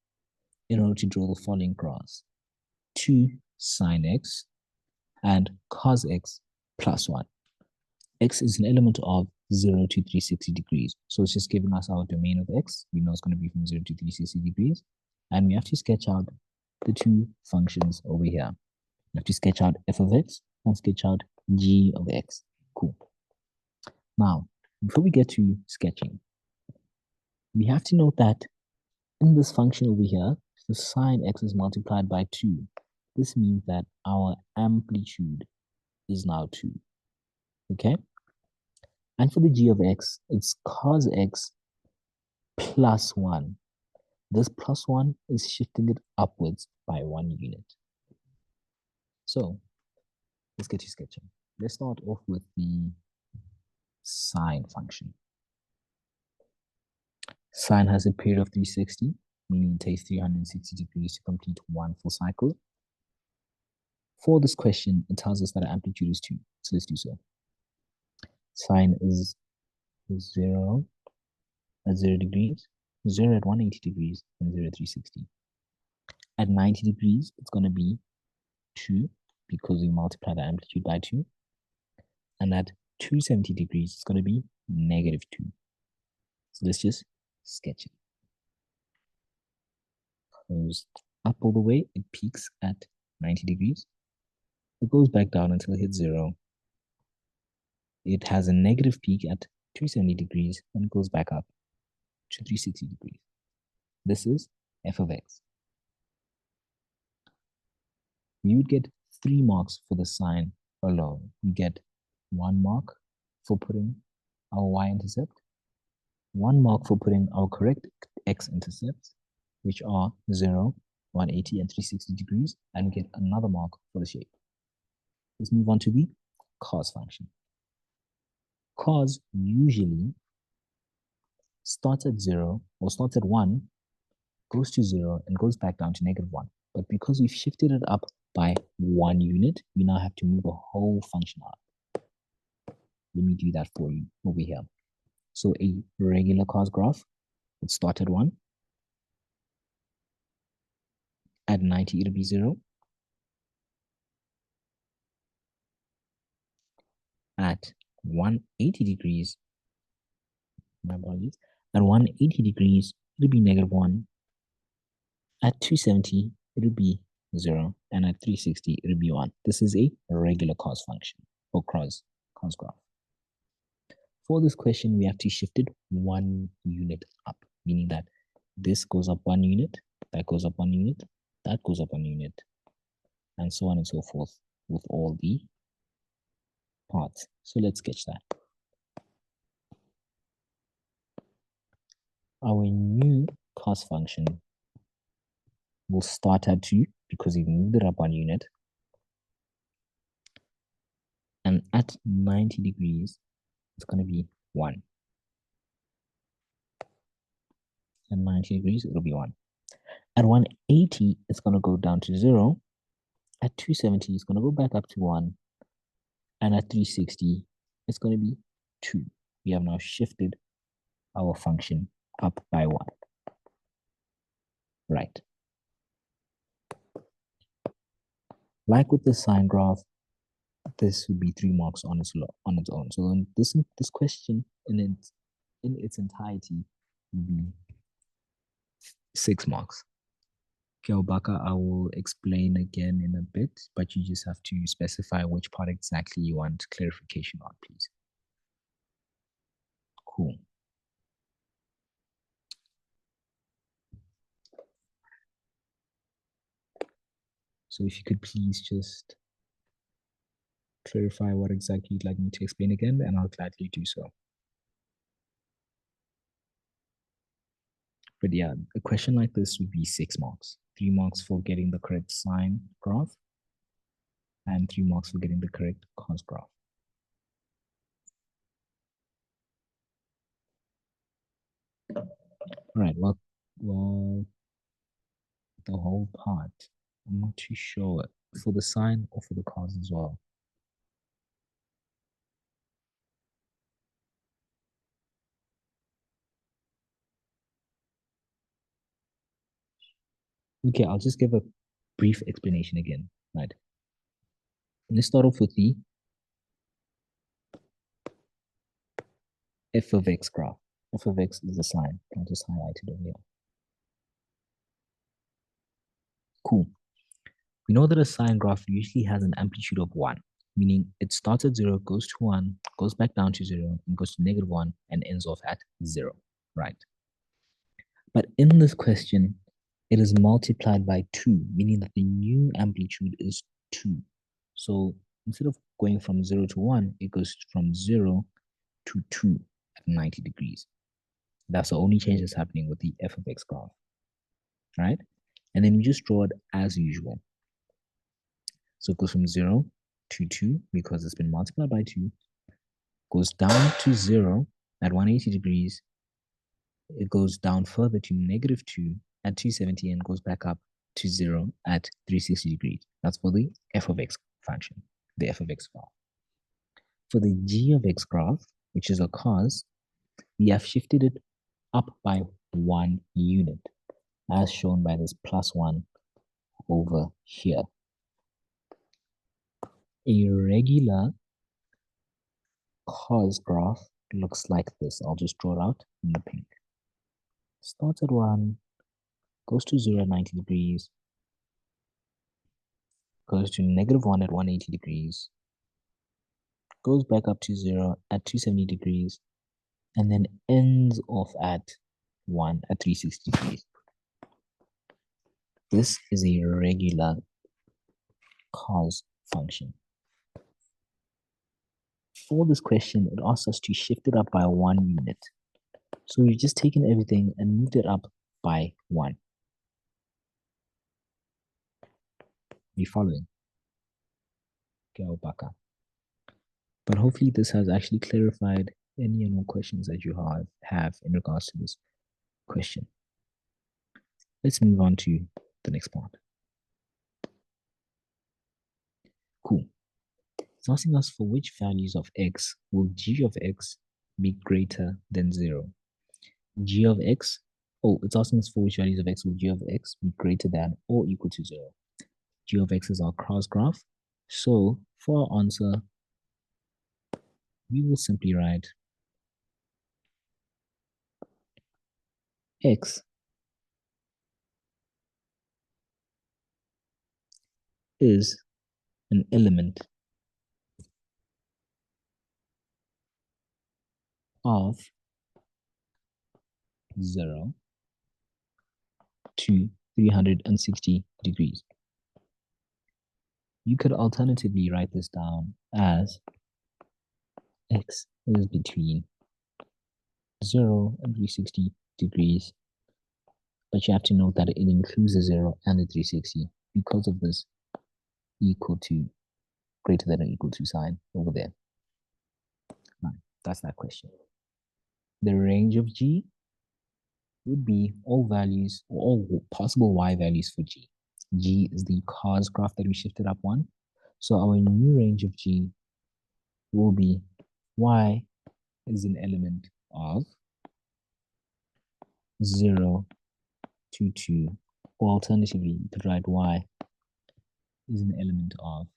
in order to draw the following graphs. 2 sine x and cos x plus 1. X is an element of 0 to 360 degrees. So it's just giving us our domain of x. We know it's going to be from 0 to 360 degrees. And we have to sketch out the two functions over here. We have to sketch out f of x and sketch out g of x. Cool. Now, before we get to sketching, we have to note that in this function over here, the sine x is multiplied by 2. This means that our amplitude is now 2. Okay? And for the g of x, it's cos x plus 1. This plus 1 is shifting it upwards by 1 unit. So, let's get to sketching. Let's start off with the sine function. Sine has a period of 360, meaning it takes 360 degrees to complete one full cycle. For this question, it tells us that our amplitude is 2. So let's do so. Sine is 0 at 0 degrees, 0 at 180 degrees, and 0 at 360. At 90 degrees, it's going to be 2 because we multiply the amplitude by 2. And at 270 degrees, it's going to be negative 2. So let's just sketch it. Goes up all the way, it peaks at 90 degrees. It goes back down until it hits 0. It has a negative peak at 270 degrees and goes back up to 360 degrees. This is f of x. We would get 3 marks for the sine alone. We get 1 mark for putting our y-intercept, 1 mark for putting our correct x-intercepts, which are 0, 180, and 360 degrees, and we get another mark for the shape. Let's move on to the cos function. Cos usually starts at 0 or starts at 1, goes to 0, and goes back down to negative 1. But because we've shifted it up by 1 unit, we now have to move the whole function up. Let me do that for you over here. So a regular cos graph would start at 1. At 90, it'll be 0. At 180 degrees, my apologies, at 180 degrees, it'll be negative 1. At 270, it'll be 0. And at 360, it'll be 1. This is a regular cos function or cos graph. For this question, we have to shift it 1 unit up, meaning that this goes up 1 unit, that goes up 1 unit, that goes up 1 unit, and so on and so forth with all the parts. So let's sketch that. Our new cos function will start at 2 because we've moved it up 1 unit. And at 90 degrees, it's going to be 1. At 90 degrees, it'll be 1. At 180, it's going to go down to 0. At 270, it's going to go back up to 1. And at 360, it's going to be 2. We have now shifted our function up by 1. Right. Like with the sine graph, this would be 3 marks on its own. So this question in its entirety would be 6 marks. Baka, I will explain again in a bit, but you just have to specify which part exactly you want clarification on, please. Cool. So if you could please just clarify what exactly you'd like me to explain again, and I'll gladly do so. But yeah, a question like this would be 6 marks. 3 marks for getting the correct sine graph, and 3 marks for getting the correct cos graph. All right, well, the whole part, I'm not too sure for the sine or for the cos as well. Okay, I'll just give a brief explanation again. right? Let's start off with the f of x graph. F of x is a sign. I'll just highlight it over here. Cool. We know that a sine graph usually has an amplitude of 1, meaning it starts at 0, goes to 1, goes back down to 0, and goes to -1, and ends off at 0, right? But in this question, it is multiplied by 2, meaning that the new amplitude is 2. So instead of going from 0 to 1, it goes from 0 to 2 at 90 degrees. That's the only change that's happening with the f of x graph, right? And then we just draw it as usual. So it goes from 0 to 2 because it's been multiplied by 2, goes down to 0 at 180 degrees. It goes down further to -2 at 270 and goes back up to 0 at 360 degrees. That's for the f of x function, the f of x graph. For the g of x graph, which is a cos, we have shifted it up by 1 unit, as shown by this +1 over here. A regular cos graph looks like this. I'll just draw it out in the pink. Starts at 1, goes to 0 at 90 degrees, goes to -1 at 180 degrees, goes back up to 0 at 270 degrees, and then ends off at 1 at 360 degrees. This is a regular cos function. For this question, it asks us to shift it up by 1 unit. So we've just taken everything and moved it up by 1. The following. But hopefully this has actually clarified any and all questions that you have in regards to this question. Let's move on to the next part. Cool. It's asking us for which values of x will g of x be greater than 0. G of x, it's asking us for which values of x will g of x be greater than or equal to 0. G of x is our cross graph. So for our answer, we will simply write x is an element of 0 to 360 degrees. You could alternatively write this down as x is between 0 and 360 degrees, but you have to note that it includes the 0 and the 360 because of this equal to, greater than or equal to sign over there. Right, that's that question. The range of g would be all values, or all possible y values for g. G is the cos graph that we shifted up 1. So our new range of g will be y is an element of 0 to 2, or alternatively, you could write y is an element of,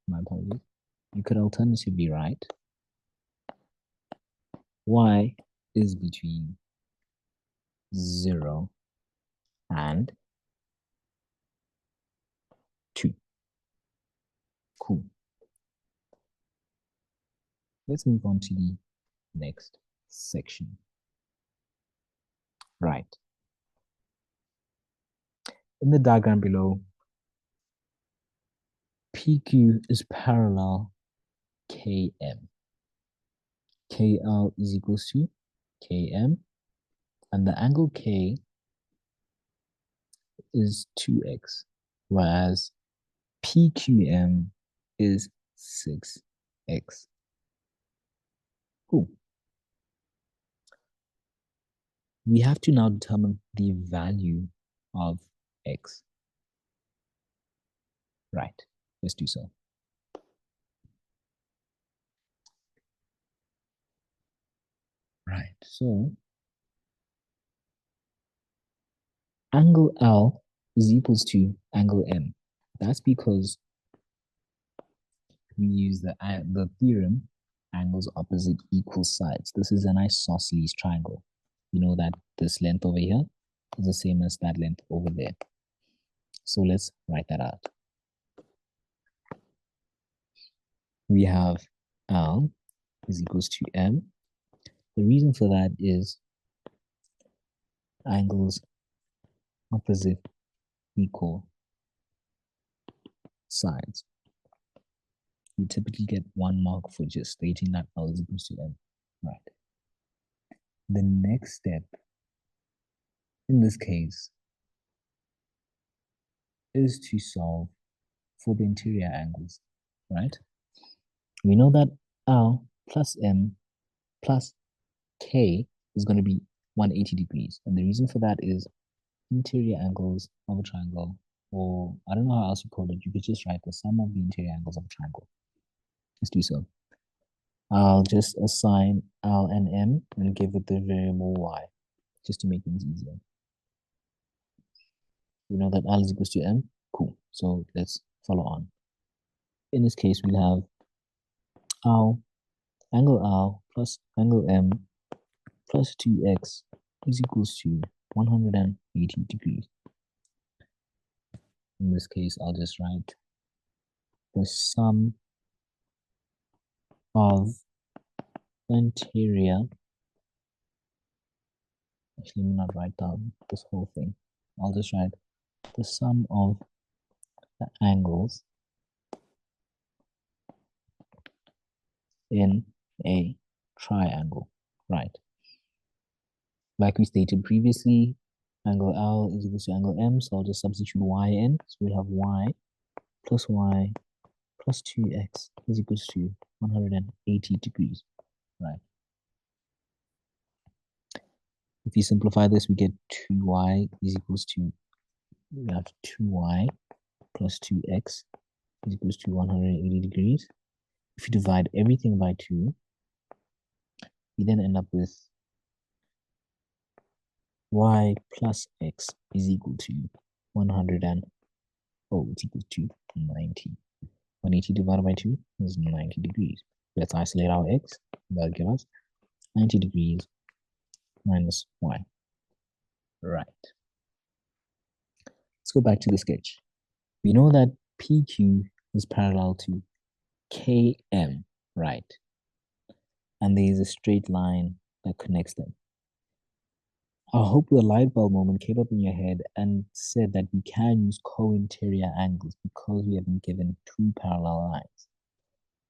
my apologies. You could alternatively write y is between 0 and 2. Cool. Let's move on to the next section. Right. In the diagram below, PQ is parallel KM. KL is equals to KM, and the angle K is 2x, whereas PQM is 6x. Cool. We have to now determine the value of x. Right, let's do so. Right, so angle L is equals to angle M. That's because we use the theorem, angles opposite equal sides. This is an isosceles triangle. You know that this length over here is the same as that length over there. So let's write that out. We have L is equals to M. The reason for that is angles opposite equal sides. You typically get 1 mark for just stating that L is equals to M. Right. The next step in this case is to solve for the interior angles, right? We know that L plus M plus K is going to be 180 degrees. And the reason for that is interior angles of a triangle, or I don't know how else you call it. You could just write the sum of the interior angles of a triangle. Let's do so. I'll just assign L and M and give it the variable Y, just to make things easier. We know that L is equals to M. Cool. So let's follow on. In this case, we'll have angle L plus angle M plus 2x is equals to 180 degrees. In this case, I'll just write the sum of interior. Actually, let me not write down this whole thing. I'll just write the sum of the angles in a triangle, right? Like we stated previously, angle L is equal to angle M, so I'll just substitute Y in. So we'll have Y plus 2x is equals to 180 degrees, right? If you simplify this, we get 2y is equals to, we have 2y plus 2x is equals to 180 degrees. If you divide everything by 2, you then end up with y plus x is equal to 90. 180 divided by 2 is 90 degrees. Let's isolate our x. That'll give us 90 degrees minus y. Right. Let's go back to the sketch. We know that PQ is parallel to KM, right? And there is a straight line that connects them. I hope the light bulb moment came up in your head and said that we can use co-interior angles because we have been given 2 parallel lines.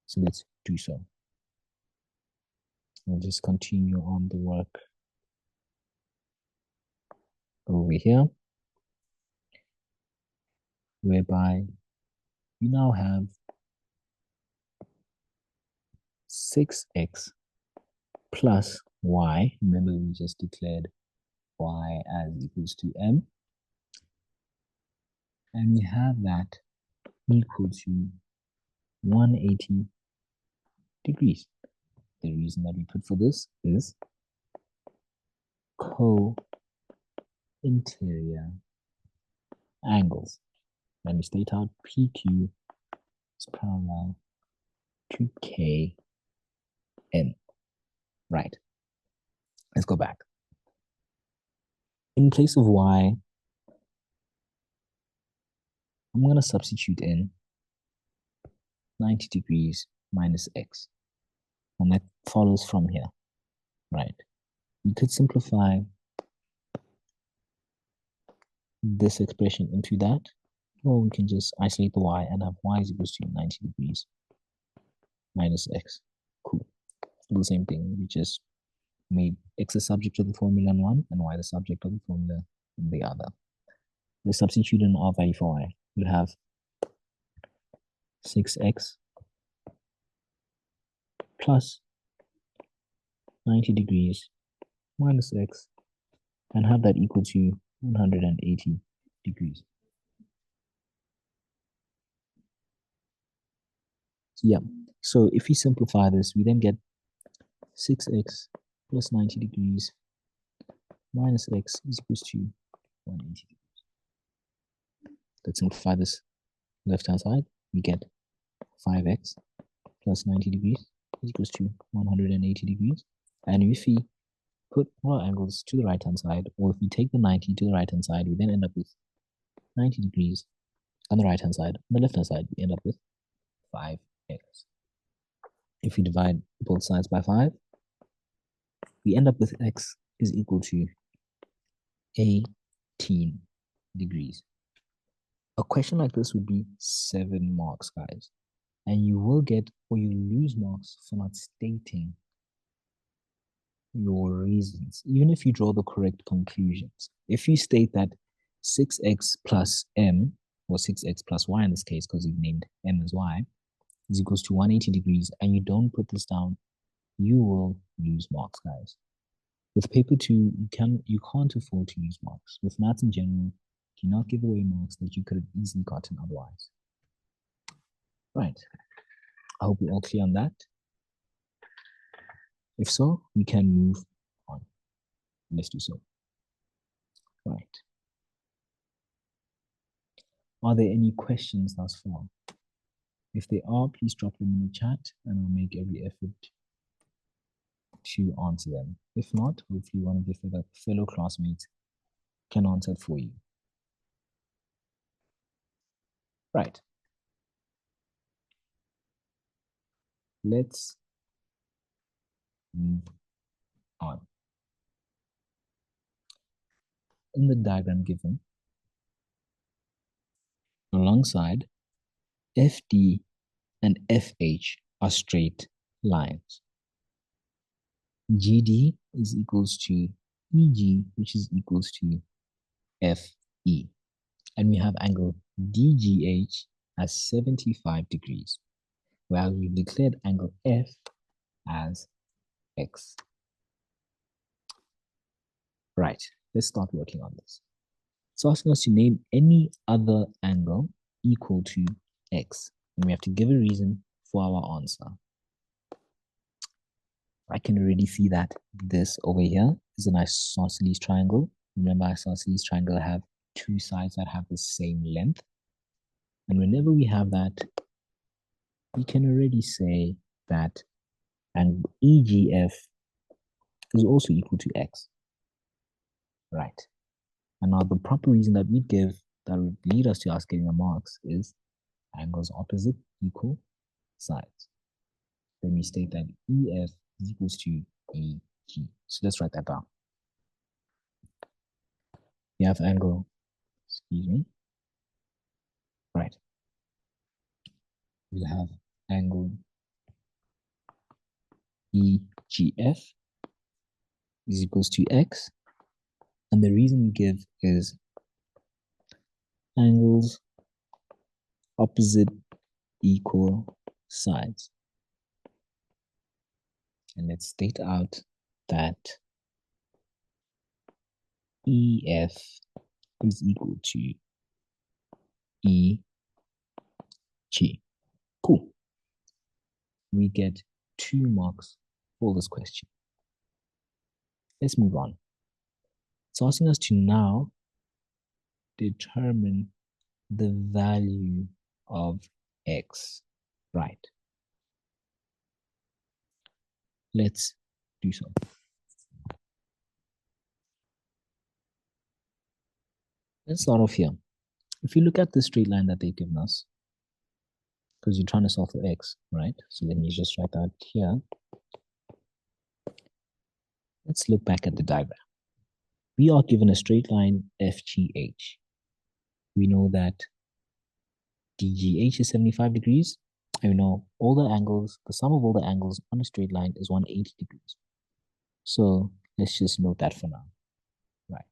So let's do so. We'll just continue on the work over here, whereby we now have 6x plus y. Remember, we just declared y as equals to m. And we have that equal to 180 degrees. The reason that we put for this is co-interior angles. Let me state out PQ is parallel to KN. Right. Let's go back. In place of y, I'm going to substitute in 90 degrees minus x. And that follows from here, right? We could simplify this expression into that, or we can just isolate the y and have y is equals to 90 degrees minus x. Cool. Do the same thing. We just made x the subject of the formula in one and y the subject of the formula in the other. We substitute in our value for y. We'll have 6x plus 90 degrees minus x and have that equal to 180 degrees. Yeah, so if we simplify this, we then get 6x plus 90 degrees minus x is equals to 180 degrees. Let's simplify this left-hand side, we get 5x plus 90 degrees is equals to 180 degrees. And if we put all our angles to the right-hand side, or if we take the 90 to the right-hand side, we then end up with 90 degrees on the right-hand side. On the left-hand side, we end up with 5x. If we divide both sides by 5, we end up with x is equal to 18 degrees. A question like this would be 7 marks, guys. And you will get or you lose marks for not stating your reasons, even if you draw the correct conclusions. If you state that 6x plus m, or 6x plus y in this case, because you've named m as y, is equals to 180 degrees, and you don't put this down, you will lose marks, guys. With paper 2, you can't afford to lose marks. With maths in general, do not give away marks that you could have easily gotten otherwise. Right. I hope we're all clear on that. If so, we can move on. Let's do so. Right. Are there any questions thus far? If there are, please drop them in the chat and I'll make every effort to answer them. If not, hopefully one of your fellow classmates can answer it for you. Right. Let's move on. In the diagram given, alongside FD and FH are straight lines. GD is equals to EG, which is equals to FE. And we have angle DGH as 75 degrees, whereas we've declared angle F as X. Right, let's start working on this. It's asking us to name any other angle equal to X, and we have to give a reason for our answer. I can already see that this over here is an isosceles triangle. Remember, isosceles triangle have two sides that have the same length. And whenever we have that, we can already say that angle EGF is also equal to X. Right. And now the proper reason that we give that would lead us to us getting the marks is angles opposite equal sides. Then we state that EF is equals to AG. So let's write that down. We have angle, excuse me. Right. We have angle EGF is equals to X. And the reason we give is angles opposite equal sides. And let's state out that EF is equal to EG. Cool. We get 2 marks for this question. Let's move on. It's asking us to now determine the value of X. Right. Let's do so. Let's start off here. If you look at the straight line that they've given us, because you're trying to solve for X, right? So let me just write that here. Let's look back at the diagram. We are given a straight line FGH. We know that DGH is 75 degrees. And we know all the angles, the sum of all the angles on a straight line is 180 degrees. So let's just note that for now. Right.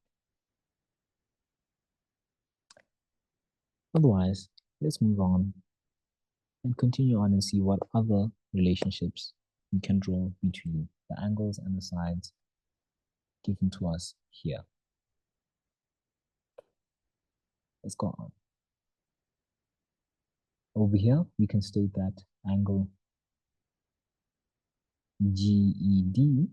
Otherwise, let's move on and continue on and see what other relationships we can draw between the angles and the sides given to us here. Let's go on. Over here, we can state that angle GED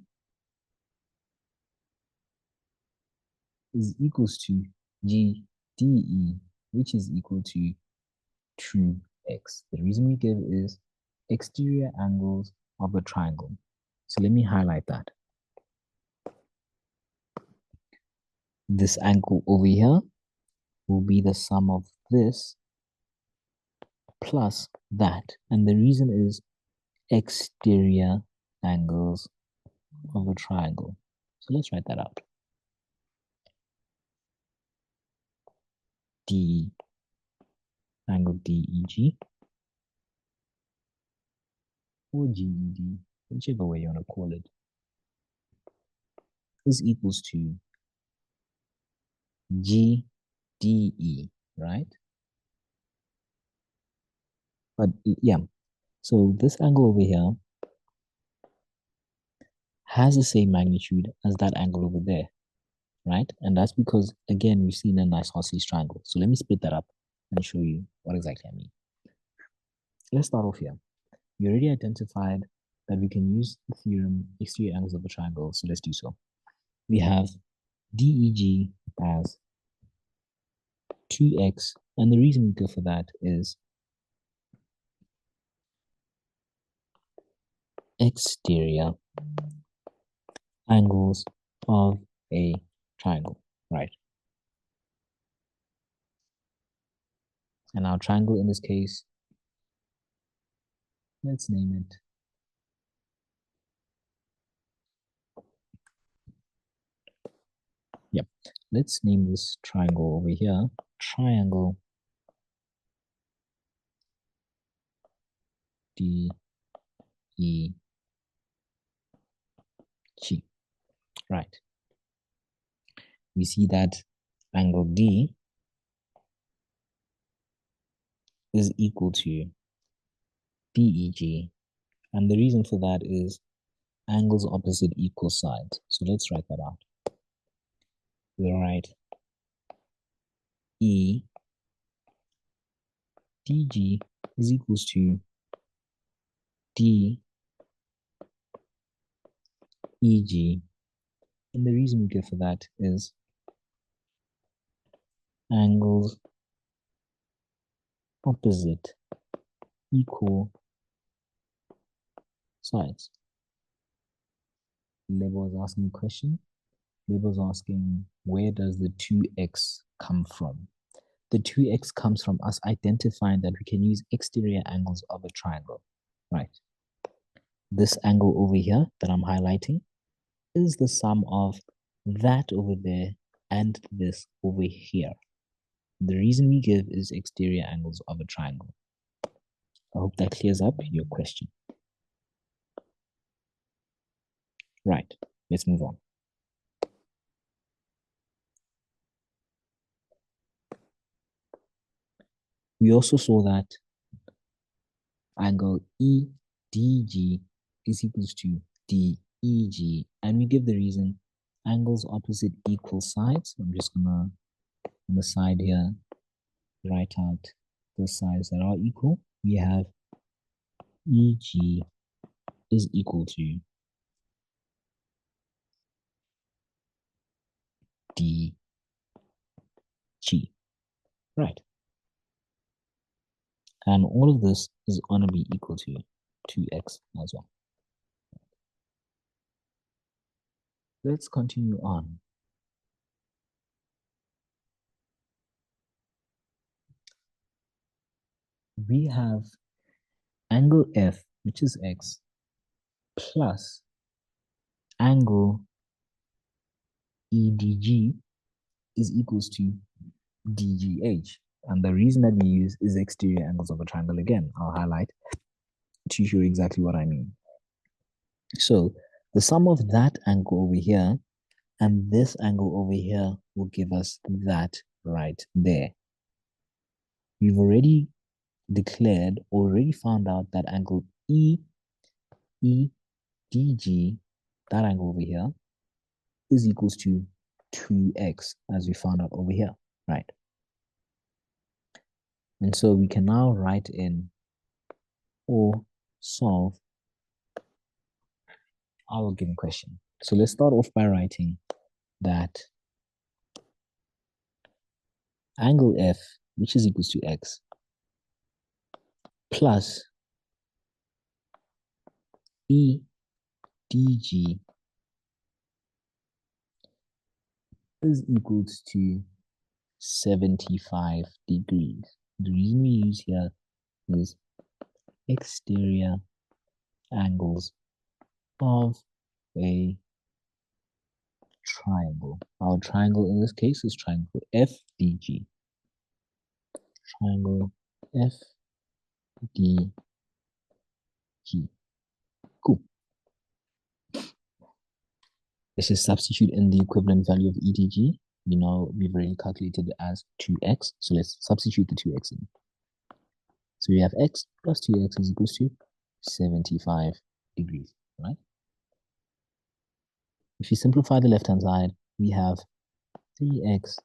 is equals to GDE, which is equal to 2x. The reason we give is exterior angles of a triangle. So let me highlight that. This angle over here will be the sum of this plus that. And the reason is exterior angles of a triangle. So let's write that out. D, angle DEG, or GED, whichever way you want to call it, is equals to GDE, right? But yeah, so this angle over here has the same magnitude as that angle over there, right? And that's because, again, we've seen a nice isosceles triangle. So let me split that up and show you what exactly I mean. Let's start off here. We already identified that we can use the theorem exterior angles of a triangle, so let's do so. We have DEG as 2x, and the reason we go for that is exterior angles of a triangle, right? And our triangle in this case, let's name it let's name this triangle over here triangle DEG, right? We see that angle D is equal to DEG, and the reason for that is angles opposite equal sides. So let's write that out. We'll write E DG is equals to DEG, and the reason we give for that is angles opposite equal sides. Level is asking a question. Level is asking, where does the 2x come from? The 2x comes from us identifying that we can use exterior angles of a triangle, right? This angle over here that I'm highlighting is the sum of that over there and this over here. The reason we give is exterior angles of a triangle. I hope that clears up your question. Right, let's move on. We also saw that angle EDG is equals to DEG, and we give the reason angles opposite equal sides. I'm just gonna, on the side here, write out the sides that are equal. We have EG is equal to DG, right? And all of this is going to be equal to 2x as well. Let's continue on. We have angle F, which is x, plus angle EDG is equals to DGH. And the reason that we use is exterior angles of a triangle again. I'll highlight to show exactly what I mean. So the sum of that angle over here and this angle over here will give us that right there. We've already declared, already found out that angle EDG, that angle over here, is equals to 2x, as we found out over here, right? And so we can now write in or solve our given question. So let's start off by writing that angle F, which is equals to x, plus EDG is equals to 75 degrees. The reason we use here is exterior angles of a triangle. Our triangle in this case is triangle FDG. Triangle FDG. Cool. Let's just substitute in the equivalent value of EDG. You know, we've already calculated it as 2x. So let's substitute the 2x in. So we have x plus 2x is equals to 75 degrees, right? If you simplify the left-hand side, we have 3x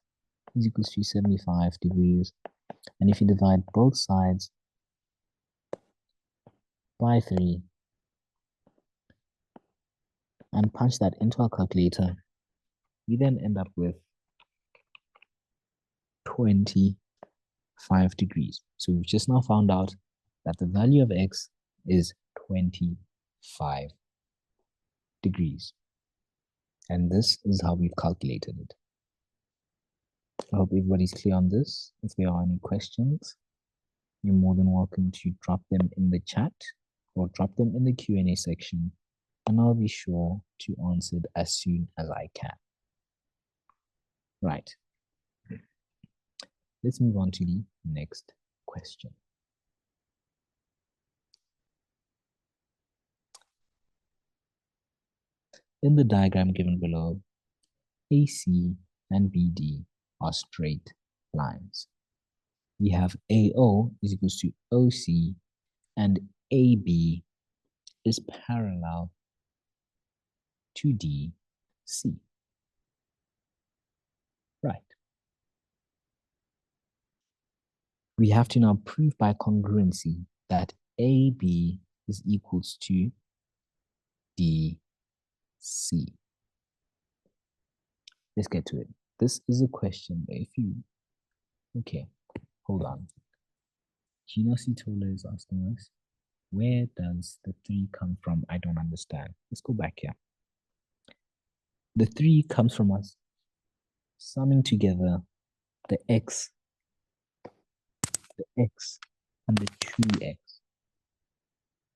is equals to 75 degrees. And if you divide both sides by 3 and punch that into our calculator, we then end up with 25 degrees. So we've just now found out that the value of x is 25 degrees. And this is how we've calculated it. I hope everybody's clear on this. If there are any questions, you're more than welcome to drop them in the chat or drop them in the Q&A section, and I'll be sure to answer it as soon as I can. Right. Let's move on to the next question. In the diagram given below, AC and BD are straight lines. We have AO is equals to OC and AB is parallel to DC. Right. We have to now prove by congruency that AB is equals to DC. Let's get to it. This is a question that if you, okay, hold on. Gina Sitola is asking us, where does the 3 come from? I don't understand. Let's go back here. The 3 comes from us summing together the x and the 2x.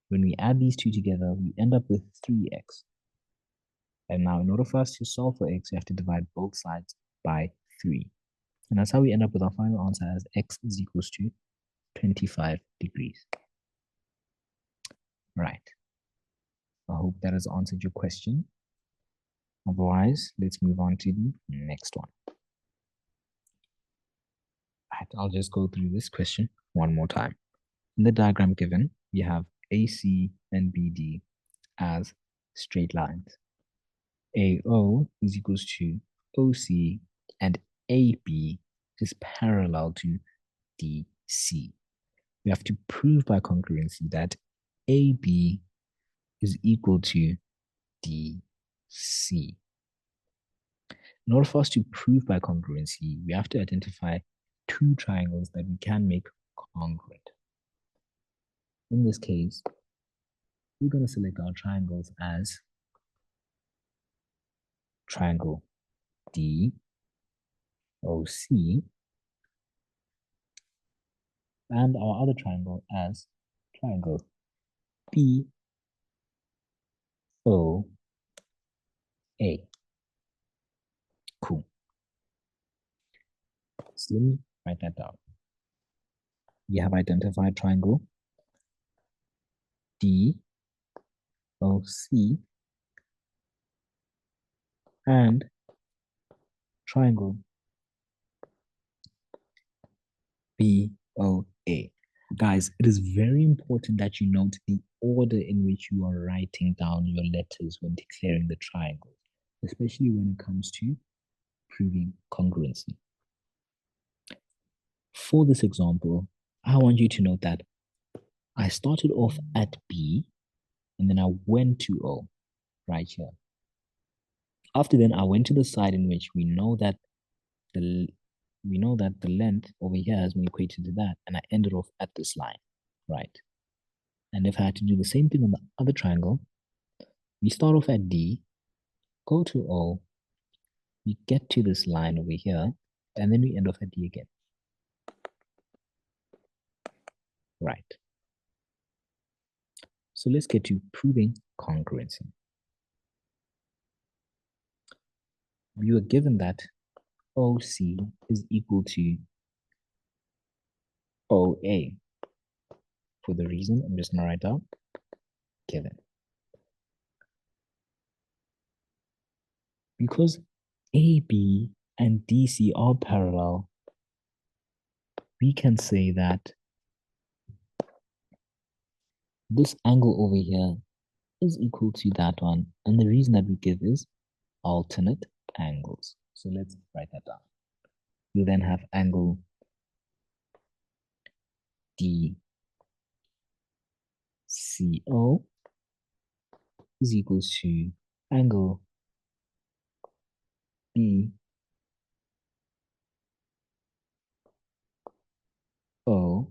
When we add these two together, we end up with 3x. And now in order for us to solve for x, we have to divide both sides by 3. And that's how we end up with our final answer as x is equals to 25 degrees. Right. I hope that has answered your question. Otherwise, let's move on to the next one. Right, I'll just go through this question one more time. In the diagram given, we have AC and BD as straight lines. AO is equals to OC and AB is parallel to DC. We have to prove by congruency that AB is equal to DC. In order for us to prove by congruency, we have to identify 2 triangles that we can make congruent. In this case, we're going to select our triangles as triangle DOC and our other triangle as triangle BOA. Cool. So let me write that down. We have identified triangle DOC and triangle BOA. Guys, it is very important that you note the order in which you are writing down your letters when declaring the triangles, especially when it comes to proving congruency. For this example, I want you to note that I started off at B and then I went to O right here. After then, I went to the side in which we know that the length over here has been equated to that, and I ended off at this line. right? And if I had to do the same thing on the other triangle, we start off at D, go to O, we get to this line over here, and then we end off at D again. Right. So let's get to proving congruency. We were given that OC is equal to OA. For the reason, I'm just going to write down given. Because AB and DC are parallel, we can say that this angle over here is equal to that one. And the reason that we give is alternate angles. So let's write that down. We then have angle DCO is equals to angle BO, hold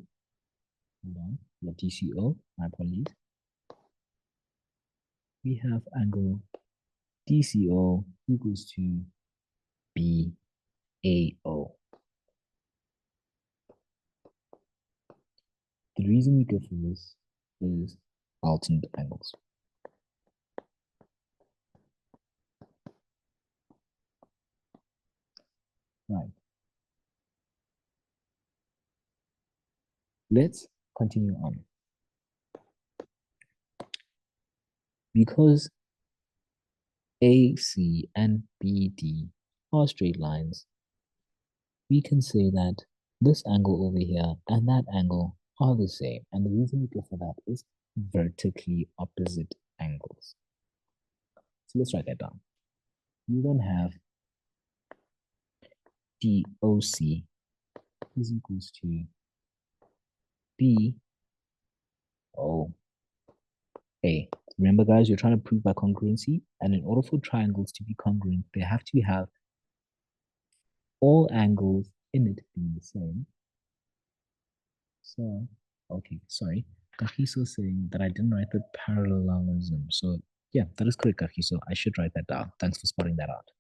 on, the DCO, my apologies. We have angle DCO equals to BAO. The reason we go for this is alternate angles. Right. Let's continue on. Because AC and BD are straight lines, we can say that this angle over here and that angle are the same. And the reason we go for that is vertically opposite angles. So let's write that down. You then have DOC is equals to BOA. Remember, guys, you're trying to prove by congruency, and in order for triangles to be congruent, they have to have all angles in it being the same. So, okay, sorry. Kakiso saying that I didn't write the parallelism. So, yeah, that is correct, Kakiso. I should write that down. Thanks for spotting that out.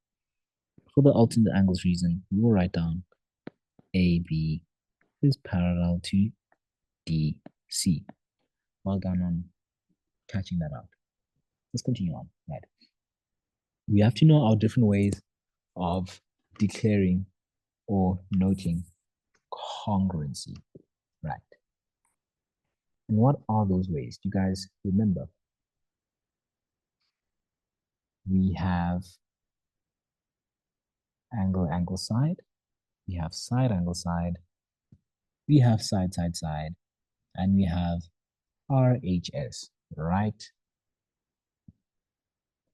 For the alternate angles reason, we will write down AB is parallel to DC. Well done on catching that out. Let's continue on. Right. We have to know our different ways of declaring or noting congruency. Right. And what are those ways? Do you guys remember? We have angle, angle, side. We have side, angle, side. We have side, side, side. And we have RHS, right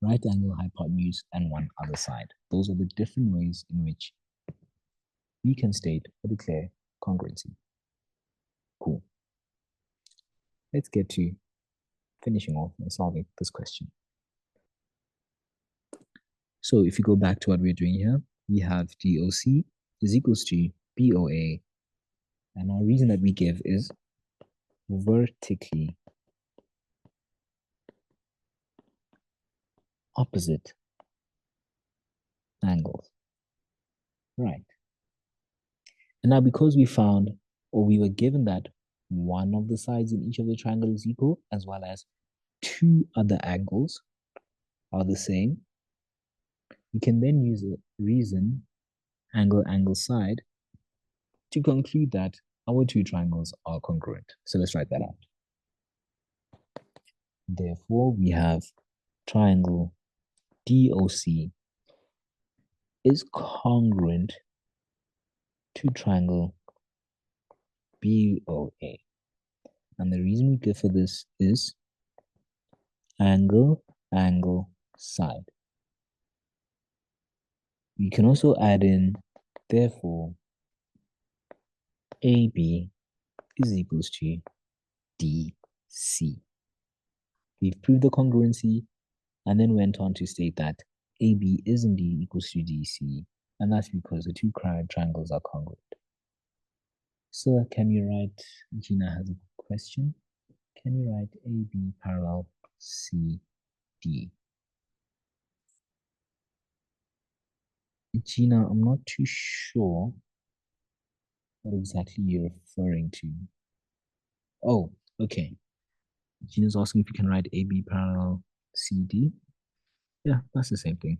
angle, hypotenuse, and one other side. Those are the different ways in which we can state or declare congruency. Cool. Let's get to finishing off and solving this question. So if you go back to what we're doing here, we have DOC is equals to BOA. And our reason that we give is vertically opposite angles. Right. And now because we found, or we were given that one of the sides in each of the triangles is equal, as well as two other angles are the same, we can then use a reason, angle, angle, side, to conclude that our two triangles are congruent. So let's write that out. Therefore, we have triangle DOC is congruent to triangle BOA. And the reason we give for this is angle, angle, side. We can also add in, therefore, AB is equals to DC. We've proved the congruency and then went on to state that AB is indeed equals to DC, and that's because the two triangles are congruent. Sir, can you write? Gina has a question. Can you write AB parallel CD? Gina, I'm not too sure what exactly you're referring to. Oh, okay. Gina's asking if you can write AB parallel CD. Yeah, that's the same thing.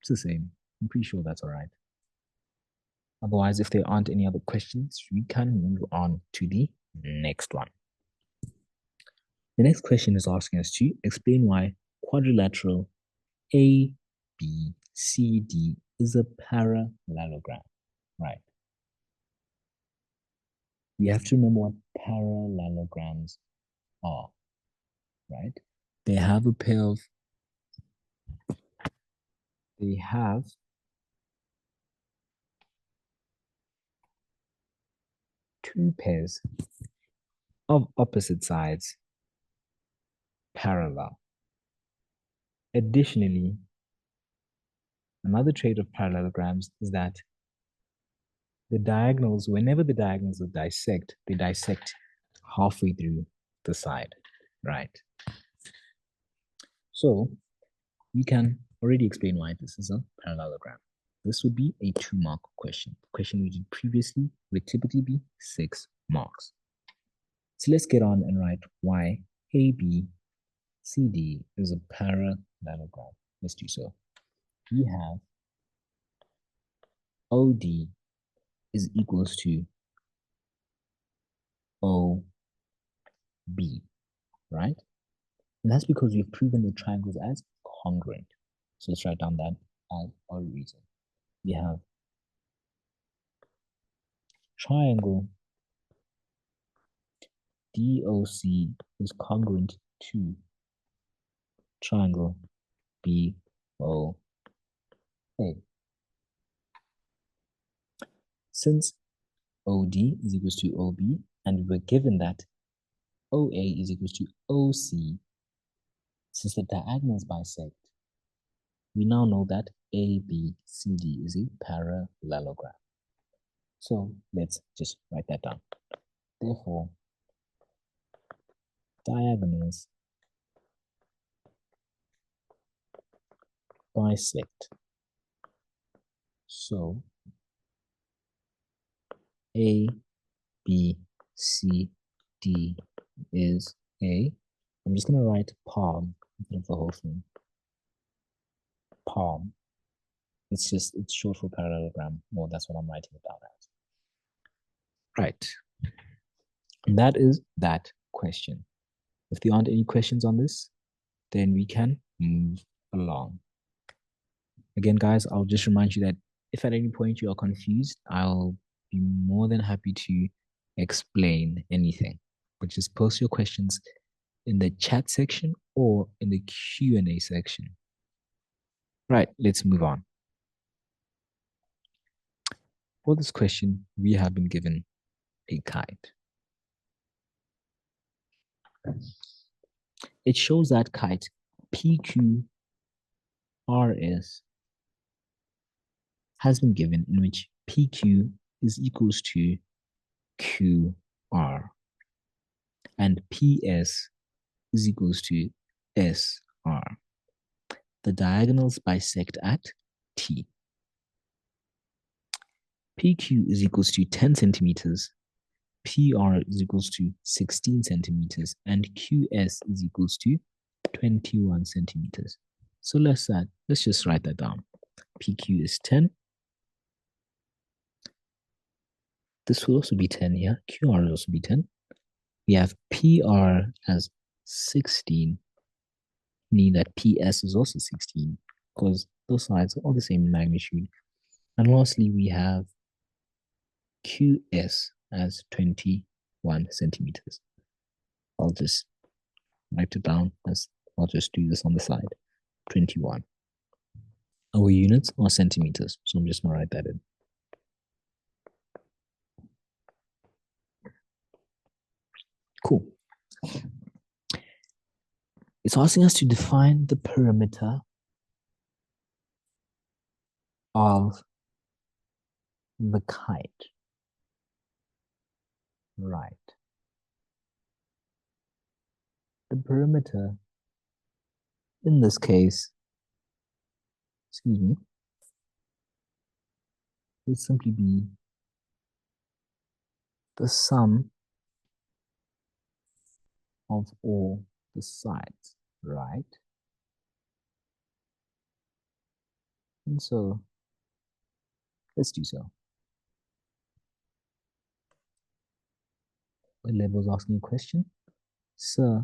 It's the same. I'm pretty sure that's all right. Otherwise, if there aren't any other questions, we can move on to the next one. The next question is asking us to explain why quadrilateral ABCD is a parallelogram. Right. We have to remember what parallelograms are, right? They have a pair of, they have two pairs of opposite sides parallel. Additionally, another trait of parallelograms is that the diagonals, whenever the diagonals dissect, they dissect halfway through the side, right? So we can already explain why this is a parallelogram. This would be a 2-mark question. The question we did previously would typically be 6 marks. So let's get on and write why ABCD is a parallelogram. Let's do so. We have OD is equals to OB, right? And that's because we've proven the triangles as congruent. So let's write down that as our reason. We have triangle DOC is congruent to triangle BOA. Since OD is equals to OB, and we were given that OA is equals to OC, since the diagonals bisect, we now know that ABCD is a parallelogram. So let's just write that down. Therefore, diagonals bisect. So A, B, C, D is a, I'm just going to write palm instead of the whole thing. Palm. It's short for parallelogram. Well, that's what I'm writing it down as. Right. And that is that question. If there aren't any questions on this, then we can move along. Again, guys, I'll just remind you that if at any point you are confused, I'll be more than happy to explain anything. But just post your questions in the chat section or in the Q&A section. Right, let's move on. For this question, we have been given a kite. It shows that kite PQRS has been given, in which PQ is equals to QR and PS is equals to SR. The diagonals bisect at T. PQ is equals to 10 centimeters, PR is equals to 16 centimeters, and QS is equals to 21 centimeters. So let's just write that down. PQ is 10. This will also be 10 here. QR will also be 10. We have PR as 16, meaning that PS is also 16, because those sides are all the same in magnitude. And lastly, we have QS as 21 centimeters. I'll just write it down as, I'll just do this on the side, 21. Our units are centimeters, so I'm just going to write that in. Cool. It's asking us to define the perimeter of the kite. Right. the perimeter in this case, excuse me, would simply be the sum of all the sides, right? And so let's do so. The level is asking a question. Sir,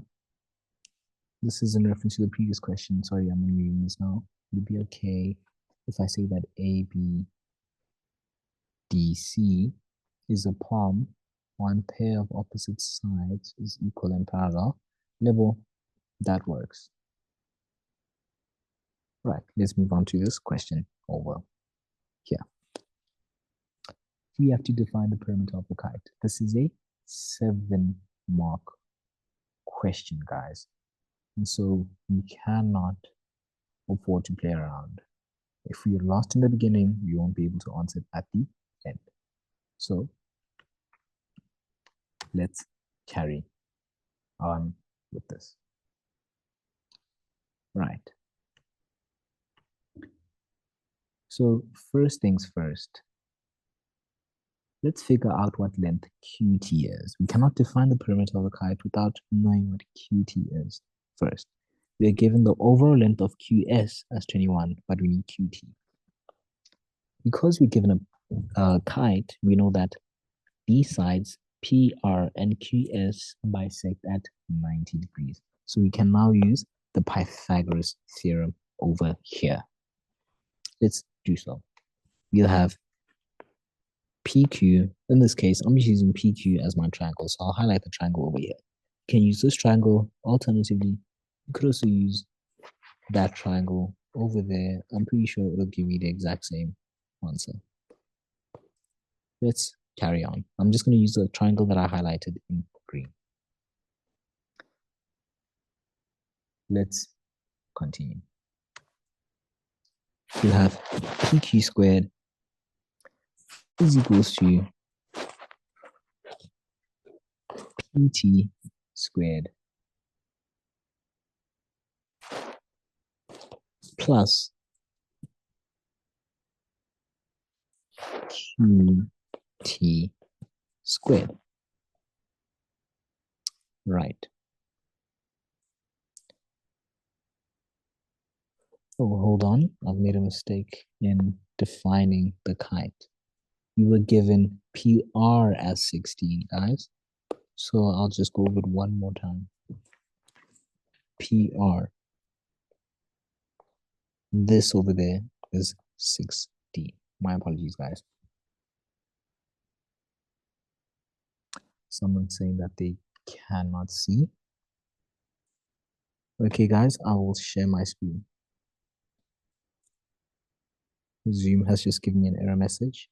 this is in reference to the previous question. Sorry, I'm reading this now. Would it be okay if I say that ABC is a palm, one pair of opposite sides is equal and parallel? Level, that works. Right, let's move on to this question over here. We have to define the perimeter of the kite. This is a 7-mark question, guys. And so we cannot afford to play around. If we are lost in the beginning, we won't be able to answer it at the end. So let's carry on with this. Right. So first things first, let's figure out what length QT is. We cannot define the perimeter of a kite without knowing what QT is first. We are given the overall length of QS as 21, but we need QT. Because we're given a kite, we know that these sides, PR and QS, bisect at 90 degrees. So we can now use the Pythagoras theorem over here. Let's do so. We'll have PQ. In this case, I'm just using PQ as my triangle, so I'll highlight the triangle over here. You can use this triangle. Alternatively, you could also use that triangle over there. I'm pretty sure it'll give you the exact same answer. Let's carry on. I'm just going to use the triangle that I highlighted in green. Let's continue. We'll have PQ squared is equals to PT squared plus QT squared. Right. Oh, hold on. I've made a mistake in defining the kite. We were given PR as 16, guys. So I'll just go over it one more time. PR. This over there is 16. My apologies, guys. Someone's saying that they cannot see. Okay, guys, I will share my screen. Zoom has just given me an error message.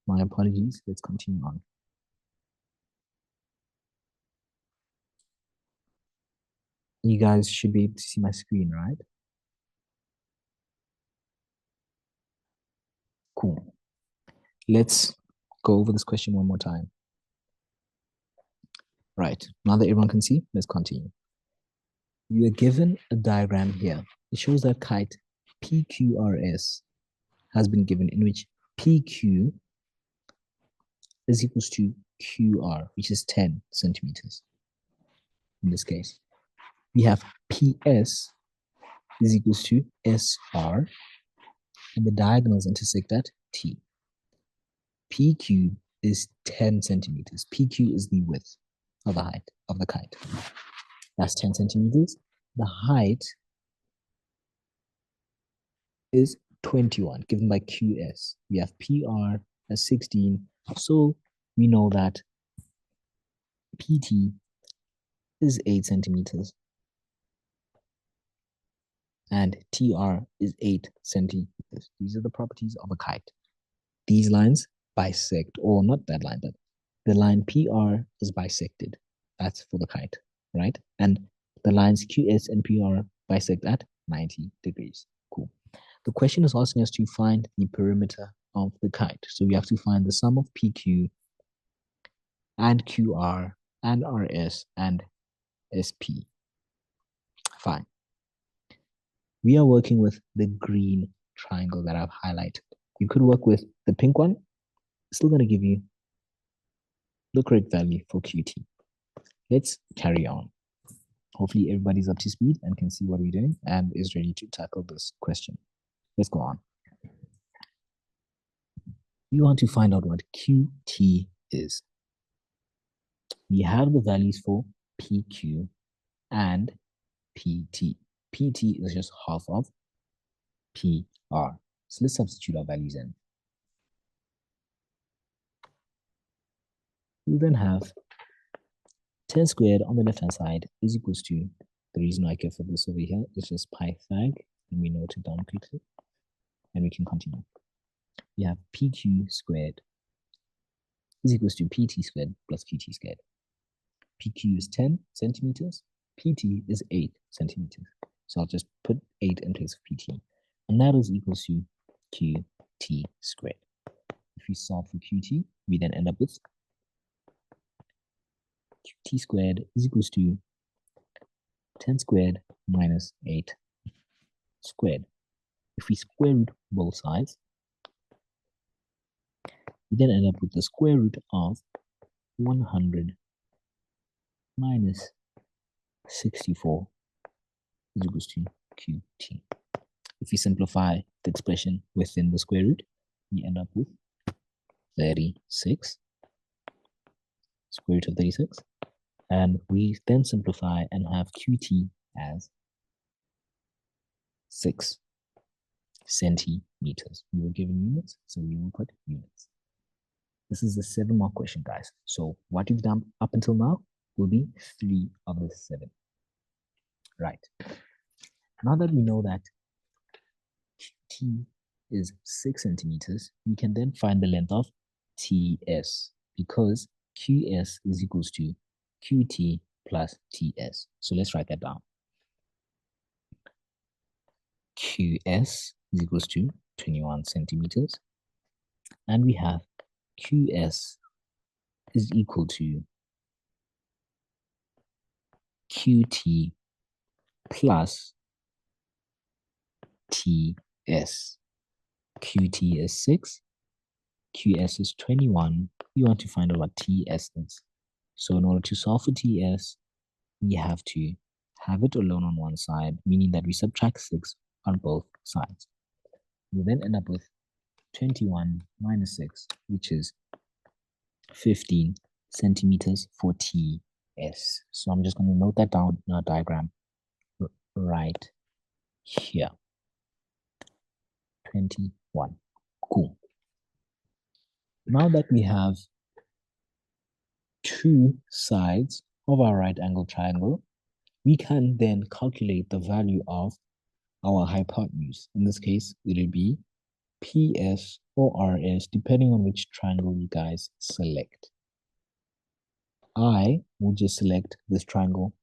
My apologies. Let's continue on. You guys should be able to see my screen, right? Cool. Let's go over this question one more time. Right. Now that everyone can see, let's continue. You are given a diagram here. It shows that kite PQRS has been given, in which PQ is equals to QR, which is 10 centimeters. In this case, we have PS is equals to SR, and the diagonals intersect at T. PQ is 10 centimeters. PQ is the width of the height of the kite. That's 10 centimeters. The height is 21, given by QS. We have PR as 16, so we know that PT is 8 centimeters and TR is 8 centimeters. These are the properties of a kite. These lines bisect, or not that line, but the line PR is bisected. That's for the kite, right? And the lines QS and PR bisect at 90 degrees. Cool. The question is asking us to find the perimeter of the kite. So we have to find the sum of PQ and QR and RS and SP. Fine. We are working with the green triangle that I've highlighted. You could work with the pink one. Still going to give you the correct value for QT. Let's carry on. Hopefully everybody's up to speed and can see what we're doing and is ready to tackle this question. Let's go on. We want to find out what QT is. We have the values for PQ and PT. PT is just half of PR. So let's substitute our values in. We then have 10 squared on the left-hand side is equals to, the reason I care for this over here is just Pythag, and we note it down quickly, and we can continue. We have PQ squared is equals to PT squared plus QT squared. PQ is 10 centimeters, PT is 8 centimeters. So I'll just put 8 in place of PT, and that is equals to QT squared. If we solve for QT, we then end up with QT squared is equals to 10 squared minus 8 squared. If we square root both sides, we then end up with the square root of 100 minus 64 is equals to QT. If we simplify the expression within the square root, we end up with 36, square root of 36. And we then simplify and have QT as 6 centimeters. We were given units, so we will put units. This is a 7-mark question, guys. So what you've done up until now will be 3 of the 7. Right. Now that we know that T is 6 centimeters, we can then find the length of TS, because QS is equals to QT plus TS. So let's write that down. QS is equals to 21 centimeters. And we have QS is equal to QT plus TS. QT is 6, QS is 21. We want to find out what TS is. So in order to solve for TS, we have to have it alone on one side, meaning that we subtract 6 on both sides. We then end up with 21 minus 6, which is 15 centimeters for TS. So I'm just going to note that down in our diagram right here. 21. Cool. Now that we have 2 sides of our right angle triangle, we can then calculate the value of our hypotenuse. In this case, it'll be PS or RS, depending on which triangle you guys select. I will just select this triangle.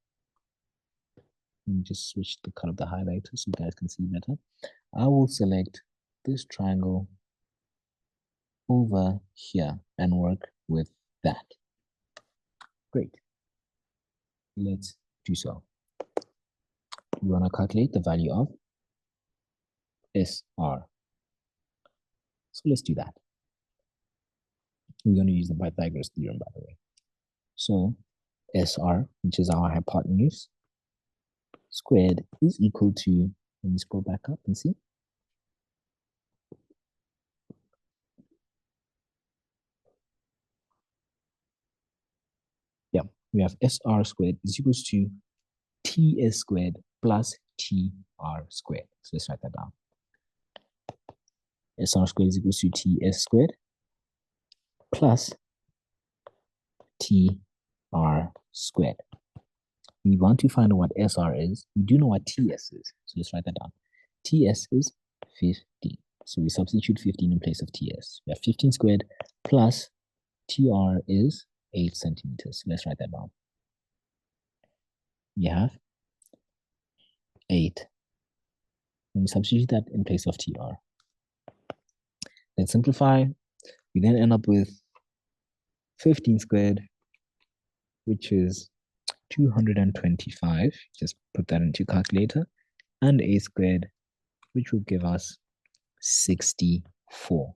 Let me just switch the color of the highlighter so you guys can see better. I will select this triangle over here and work with that. Great. Let's do so. We want to calculate the value of SR. So let's do that. We're going to use the Pythagoras theorem, by the way. So SR, which is our hypotenuse, squared is equal to, let me scroll back up and see. Yeah, we have SR squared is equals to TS squared plus TR squared. So let's write that down. SR squared is equals to TS squared plus TR squared. We want to find out what SR is. We do know what TS is. So let's write that down. TS is 15. So we substitute 15 in place of TS. We have 15 squared plus TR is 8 centimeters. So let's write that down. We have 8. And we substitute that in place of TR. Let's simplify. We then end up with 15 squared, which is 225, just put that into calculator, and a squared, which will give us 64.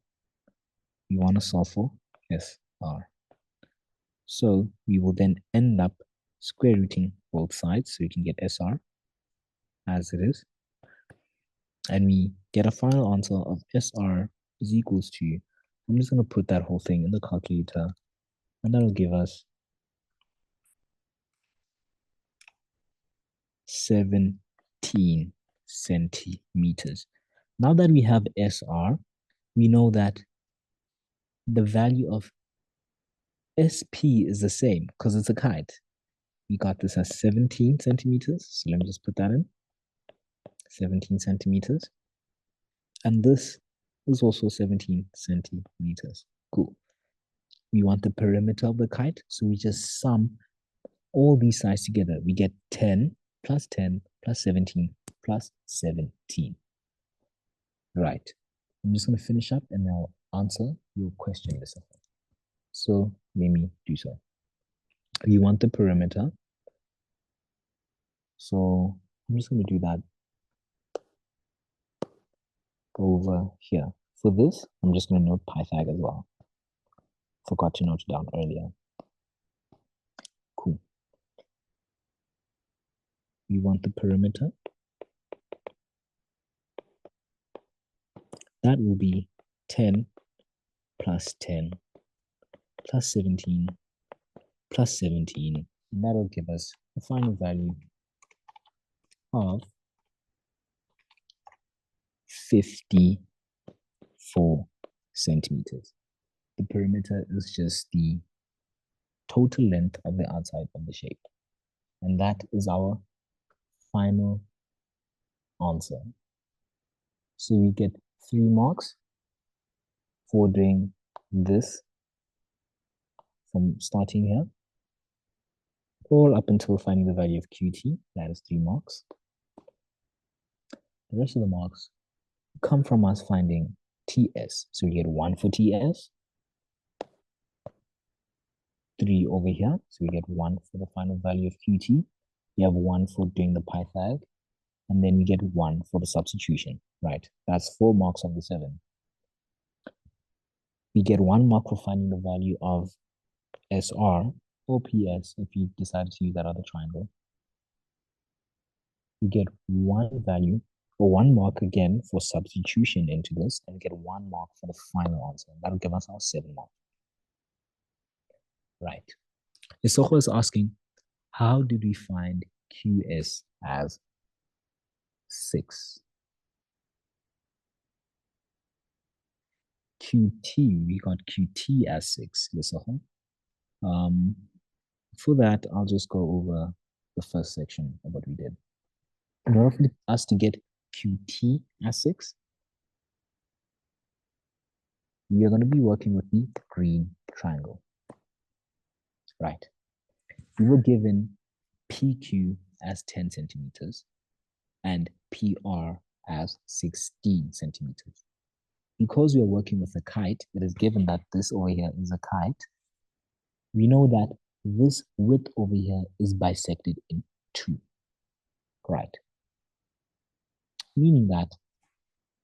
We want to solve for SR. So we will then end up square rooting both sides, so we can get SR as it is. And we get a final answer of SR is equals to, I'm just going to put that whole thing in the calculator, and that'll give us 17 centimeters. Now that we have SR, we know that the value of SP is the same because it's a kite. We got this as 17 centimeters. So let me just put that in. 17 centimeters. And this is also 17 centimeters. Cool. We want the perimeter of the kite. So we just sum all these sides together. We get 10 plus 10 plus 17 plus 17. Right. I'm just going to finish up and I'll answer your question, Lisa. So let me do so. We want the perimeter. So I'm just going to do that over here. For this, I'm just going to note Pythag as well. Forgot to note it down earlier. Cool. We want the perimeter. That will be 10 plus 10 plus 17 plus 17. And that'll give us the final value of 54 centimeters. The perimeter is just the total length of the outside of the shape. And that is our final answer. So we get 3 marks for doing this from starting here, all up until finding the value of QT. That is 3 marks. The rest of the marks come from us finding TS. So we get 1 for TS, 3 over here. So we get 1 for the final value of QT. We have 1 for doing the Pythag, and then we get 1 for the substitution, right? That's 4 marks of the 7. We get 1 mark for finding the value of SR or PS if you decided to use that other triangle. We get 1 value or 1 mark again for substitution into this, and we get 1 mark for the final answer. That'll give us our 7 marks. Right. Isoko is asking, how did we find QS as 6? QT, we got QT as 6, Isoko. For that, I'll just go over the first section of what we did. In order for us to get QT as 6, we are going to be working with the green triangle. Right. We were given PQ as 10 centimeters and PR as 16 centimeters. Because we are working with a kite, it is given that this over here is a kite. We know that this width over here is bisected in 2. Right. Meaning that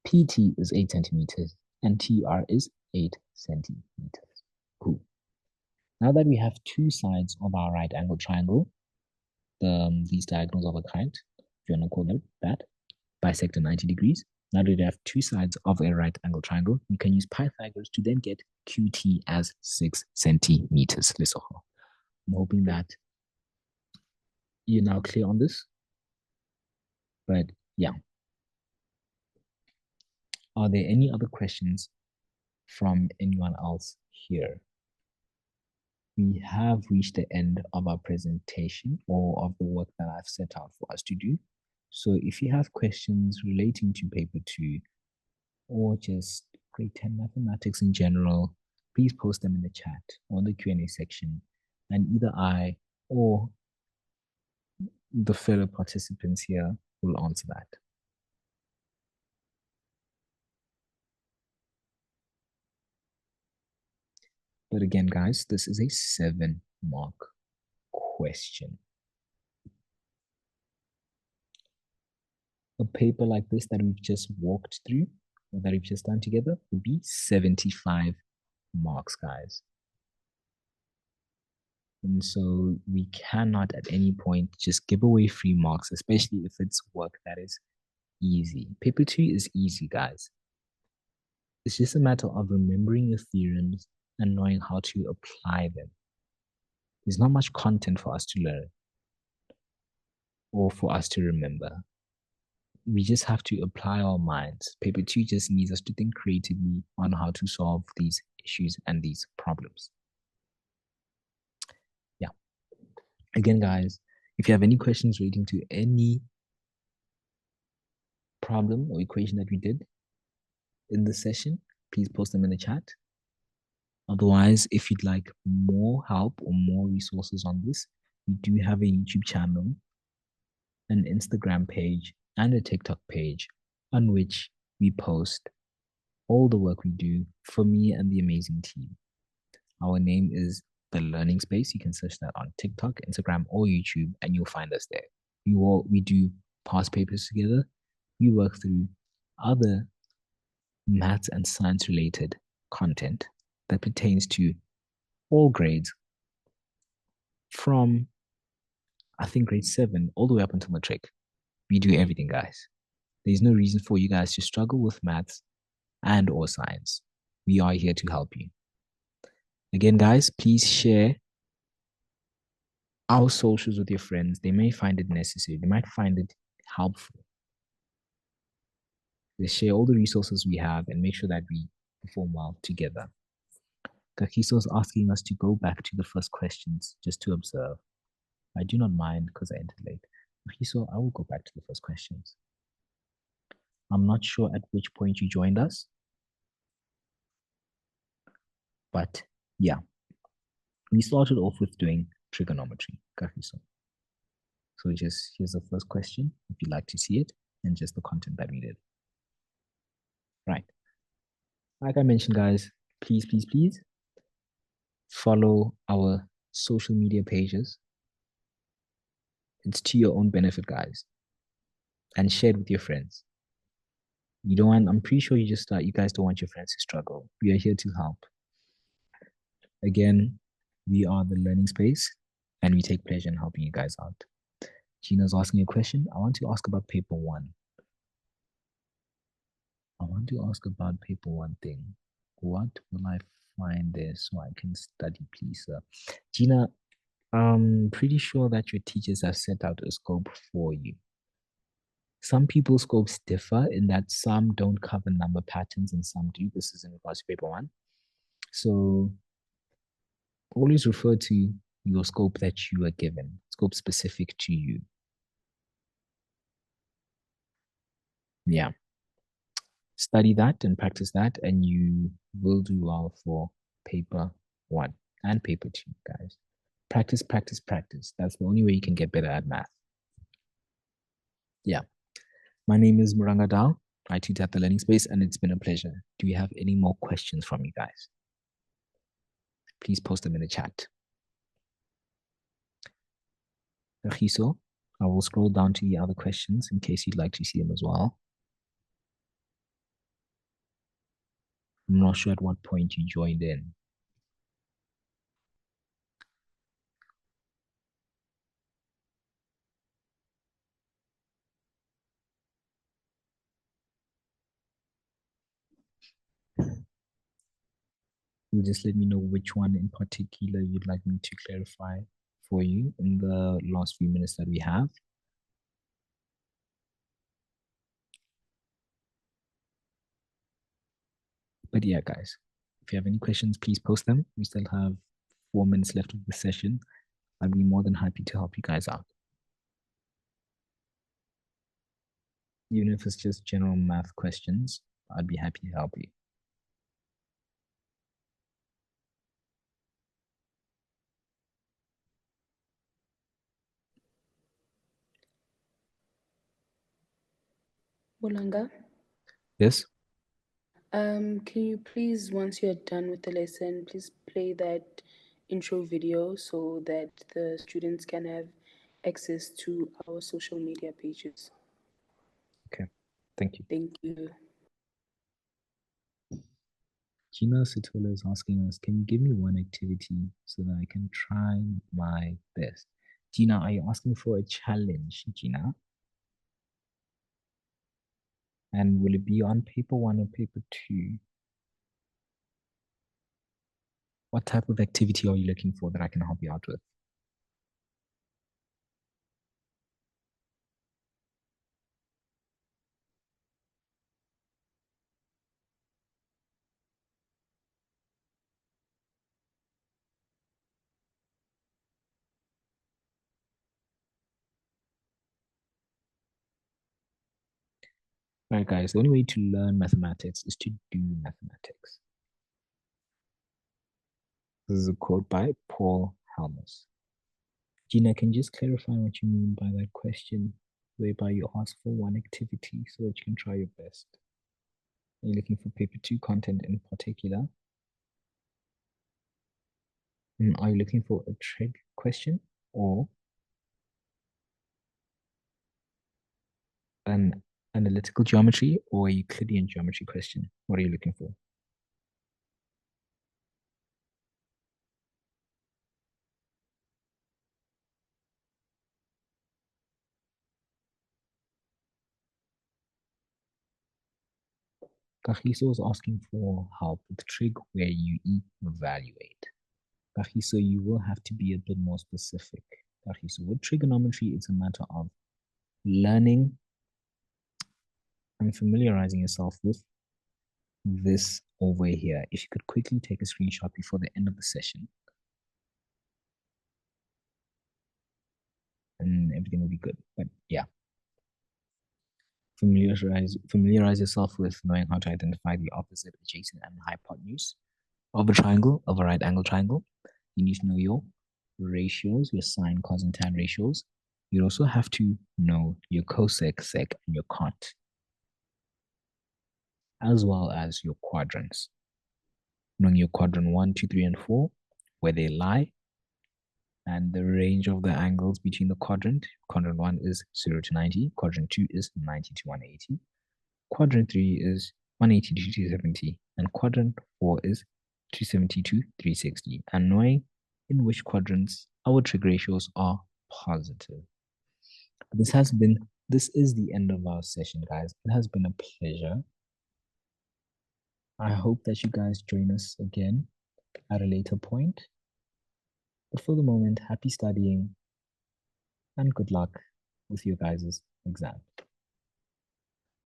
PT is 8 centimeters and TR is 8 centimeters. Cool. Now that we have 2 sides of our right angle triangle, these diagonals of a kite, if you want to call them that, bisect at 90 degrees. Now that we have 2 sides of a right angle triangle, we can use Pythagoras to then get QT as 6 centimeters. I'm hoping that you're now clear on this. But yeah. Are there any other questions from anyone else here? We have reached the end of our presentation or of the work that I've set out for us to do. So if you have questions relating to paper 2 or just grade 10 mathematics in general, please post them in the chat or the Q&A section, and either I or the fellow participants here will answer that. But again, guys, this is a 7 mark question. a paper like this that we've just walked through, or that we've just done together, would be 75 marks, guys. And so we cannot at any point just give away free marks, especially if it's work that is easy. Paper 2 is easy, guys. It's just a matter of remembering your theorems and knowing how to apply them. There's not much content for us to learn or for us to remember. We just have to apply our minds. Paper 2 just needs us to think creatively on how to solve these issues and these problems. Yeah. Again, guys, if you have any questions relating to any problem or equation that we did in this session, please post them in the chat. Otherwise, if you'd like more help or more resources on this, we do have a YouTube channel, an Instagram page, and a TikTok page on which we post all the work we do for me and the amazing team. Our name is The Learning Space. You can search that on TikTok, Instagram, or YouTube, and you'll find us there. We do past papers together. We work through other maths and science related content that pertains to all grades from, I think, grade 7 all the way up until matric. We do everything, guys. There's no reason for you guys to struggle with maths and or science. We are here to help you. Again, guys, please share our socials with your friends. They may find it necessary. They might find it helpful. Let's share all the resources we have and make sure that we perform well together. Kakiso is asking us to go back to the first questions just to observe. I do not mind because I entered late. Kakiso, I will go back to the first questions. I'm not sure at which point you joined us, but yeah, we started off with doing trigonometry, Kakiso. So just here's the first question, if you'd like to see it, and just the content that we did. Right. Like I mentioned, guys, please, please, please follow our social media pages. It's to your own benefit, guys. And share it with your friends. You don't want, I'm pretty sure you guys don't want your friends to struggle. We are here to help. Again, we are the learning space and we take pleasure in helping you guys out. Gina's asking a question. I want to ask about paper 1. I want to ask about paper 1 thing. What will I find there so I can study, please, sir? Gina, I'm pretty sure that your teachers have set out a scope for you. Some people's scopes differ in that some don't cover number patterns and some do. This is in regards to paper 1. So always refer to your scope that you are given, scope specific to you. Yeah. Study that and practice that, and you will do well for paper 1 and paper 2, guys. Practice, practice, practice. That's the only way you can get better at math. Yeah. My name is Muranga Dao. I tutor at the Learning Space, and it's been a pleasure. Do we have any more questions from you guys? Please post them in the chat. Rahiso, I will scroll down to the other questions in case you'd like to see them as well. I'm not sure at what point you joined in. You just let me know which one in particular you'd like me to clarify for you in the last few minutes that we have. But yeah, guys, if you have any questions, please post them. We still have 4 minutes left of the session. I'd be more than happy to help you guys out. Even if it's just general math questions, I'd be happy to help you.
Bolanga?
Yes?
Can you please, once you're done with the lesson, please play that intro video so that the students can have access to our social media pages?
Okay, thank you.
Thank you.
Gina Sitola is asking us, can you give me one activity so that I can try my best? Gina, are you asking for a challenge, Gina? And will it be on paper 1 or paper 2? What type of activity are you looking for that I can help you out with? All right, guys, the only way to learn mathematics is to do mathematics. This is a quote by Paul Helmus. Gina, can you just clarify what you mean by that question, whereby you ask for one activity so that you can try your best? Are you looking for paper 2 content in particular? And are you looking for a trig question or an analytical geometry or a Euclidean geometry question? What are you looking for? Kagiso is asking for help with trig where you evaluate. Kagiso, you will have to be a bit more specific. Kagiso, with trigonometry, it's a matter of learning and familiarizing yourself with this over here. If you could quickly take a screenshot before the end of the session, and everything will be good. But yeah, familiarize yourself with knowing how to identify the opposite, adjacent, and hypotenuse of a triangle, of a right angle triangle. You need to know your ratios, your sine, cos, and tan ratios. You also have to know your cosec, sec, and your cot, as well as your quadrants. Knowing your quadrant 1, 2, 3, and 4, where they lie, and the range of the angles between the quadrant. Quadrant 1 is 0 to 90. Quadrant 2 is 90 to 180. Quadrant 3 is 180 to 270. And quadrant 4 is 270 to 360. And knowing in which quadrants our trig ratios are positive. This is the end of our session, guys. It has been a pleasure. I hope that you guys join us again at a later point. But for the moment, happy studying and good luck with your guys' exam.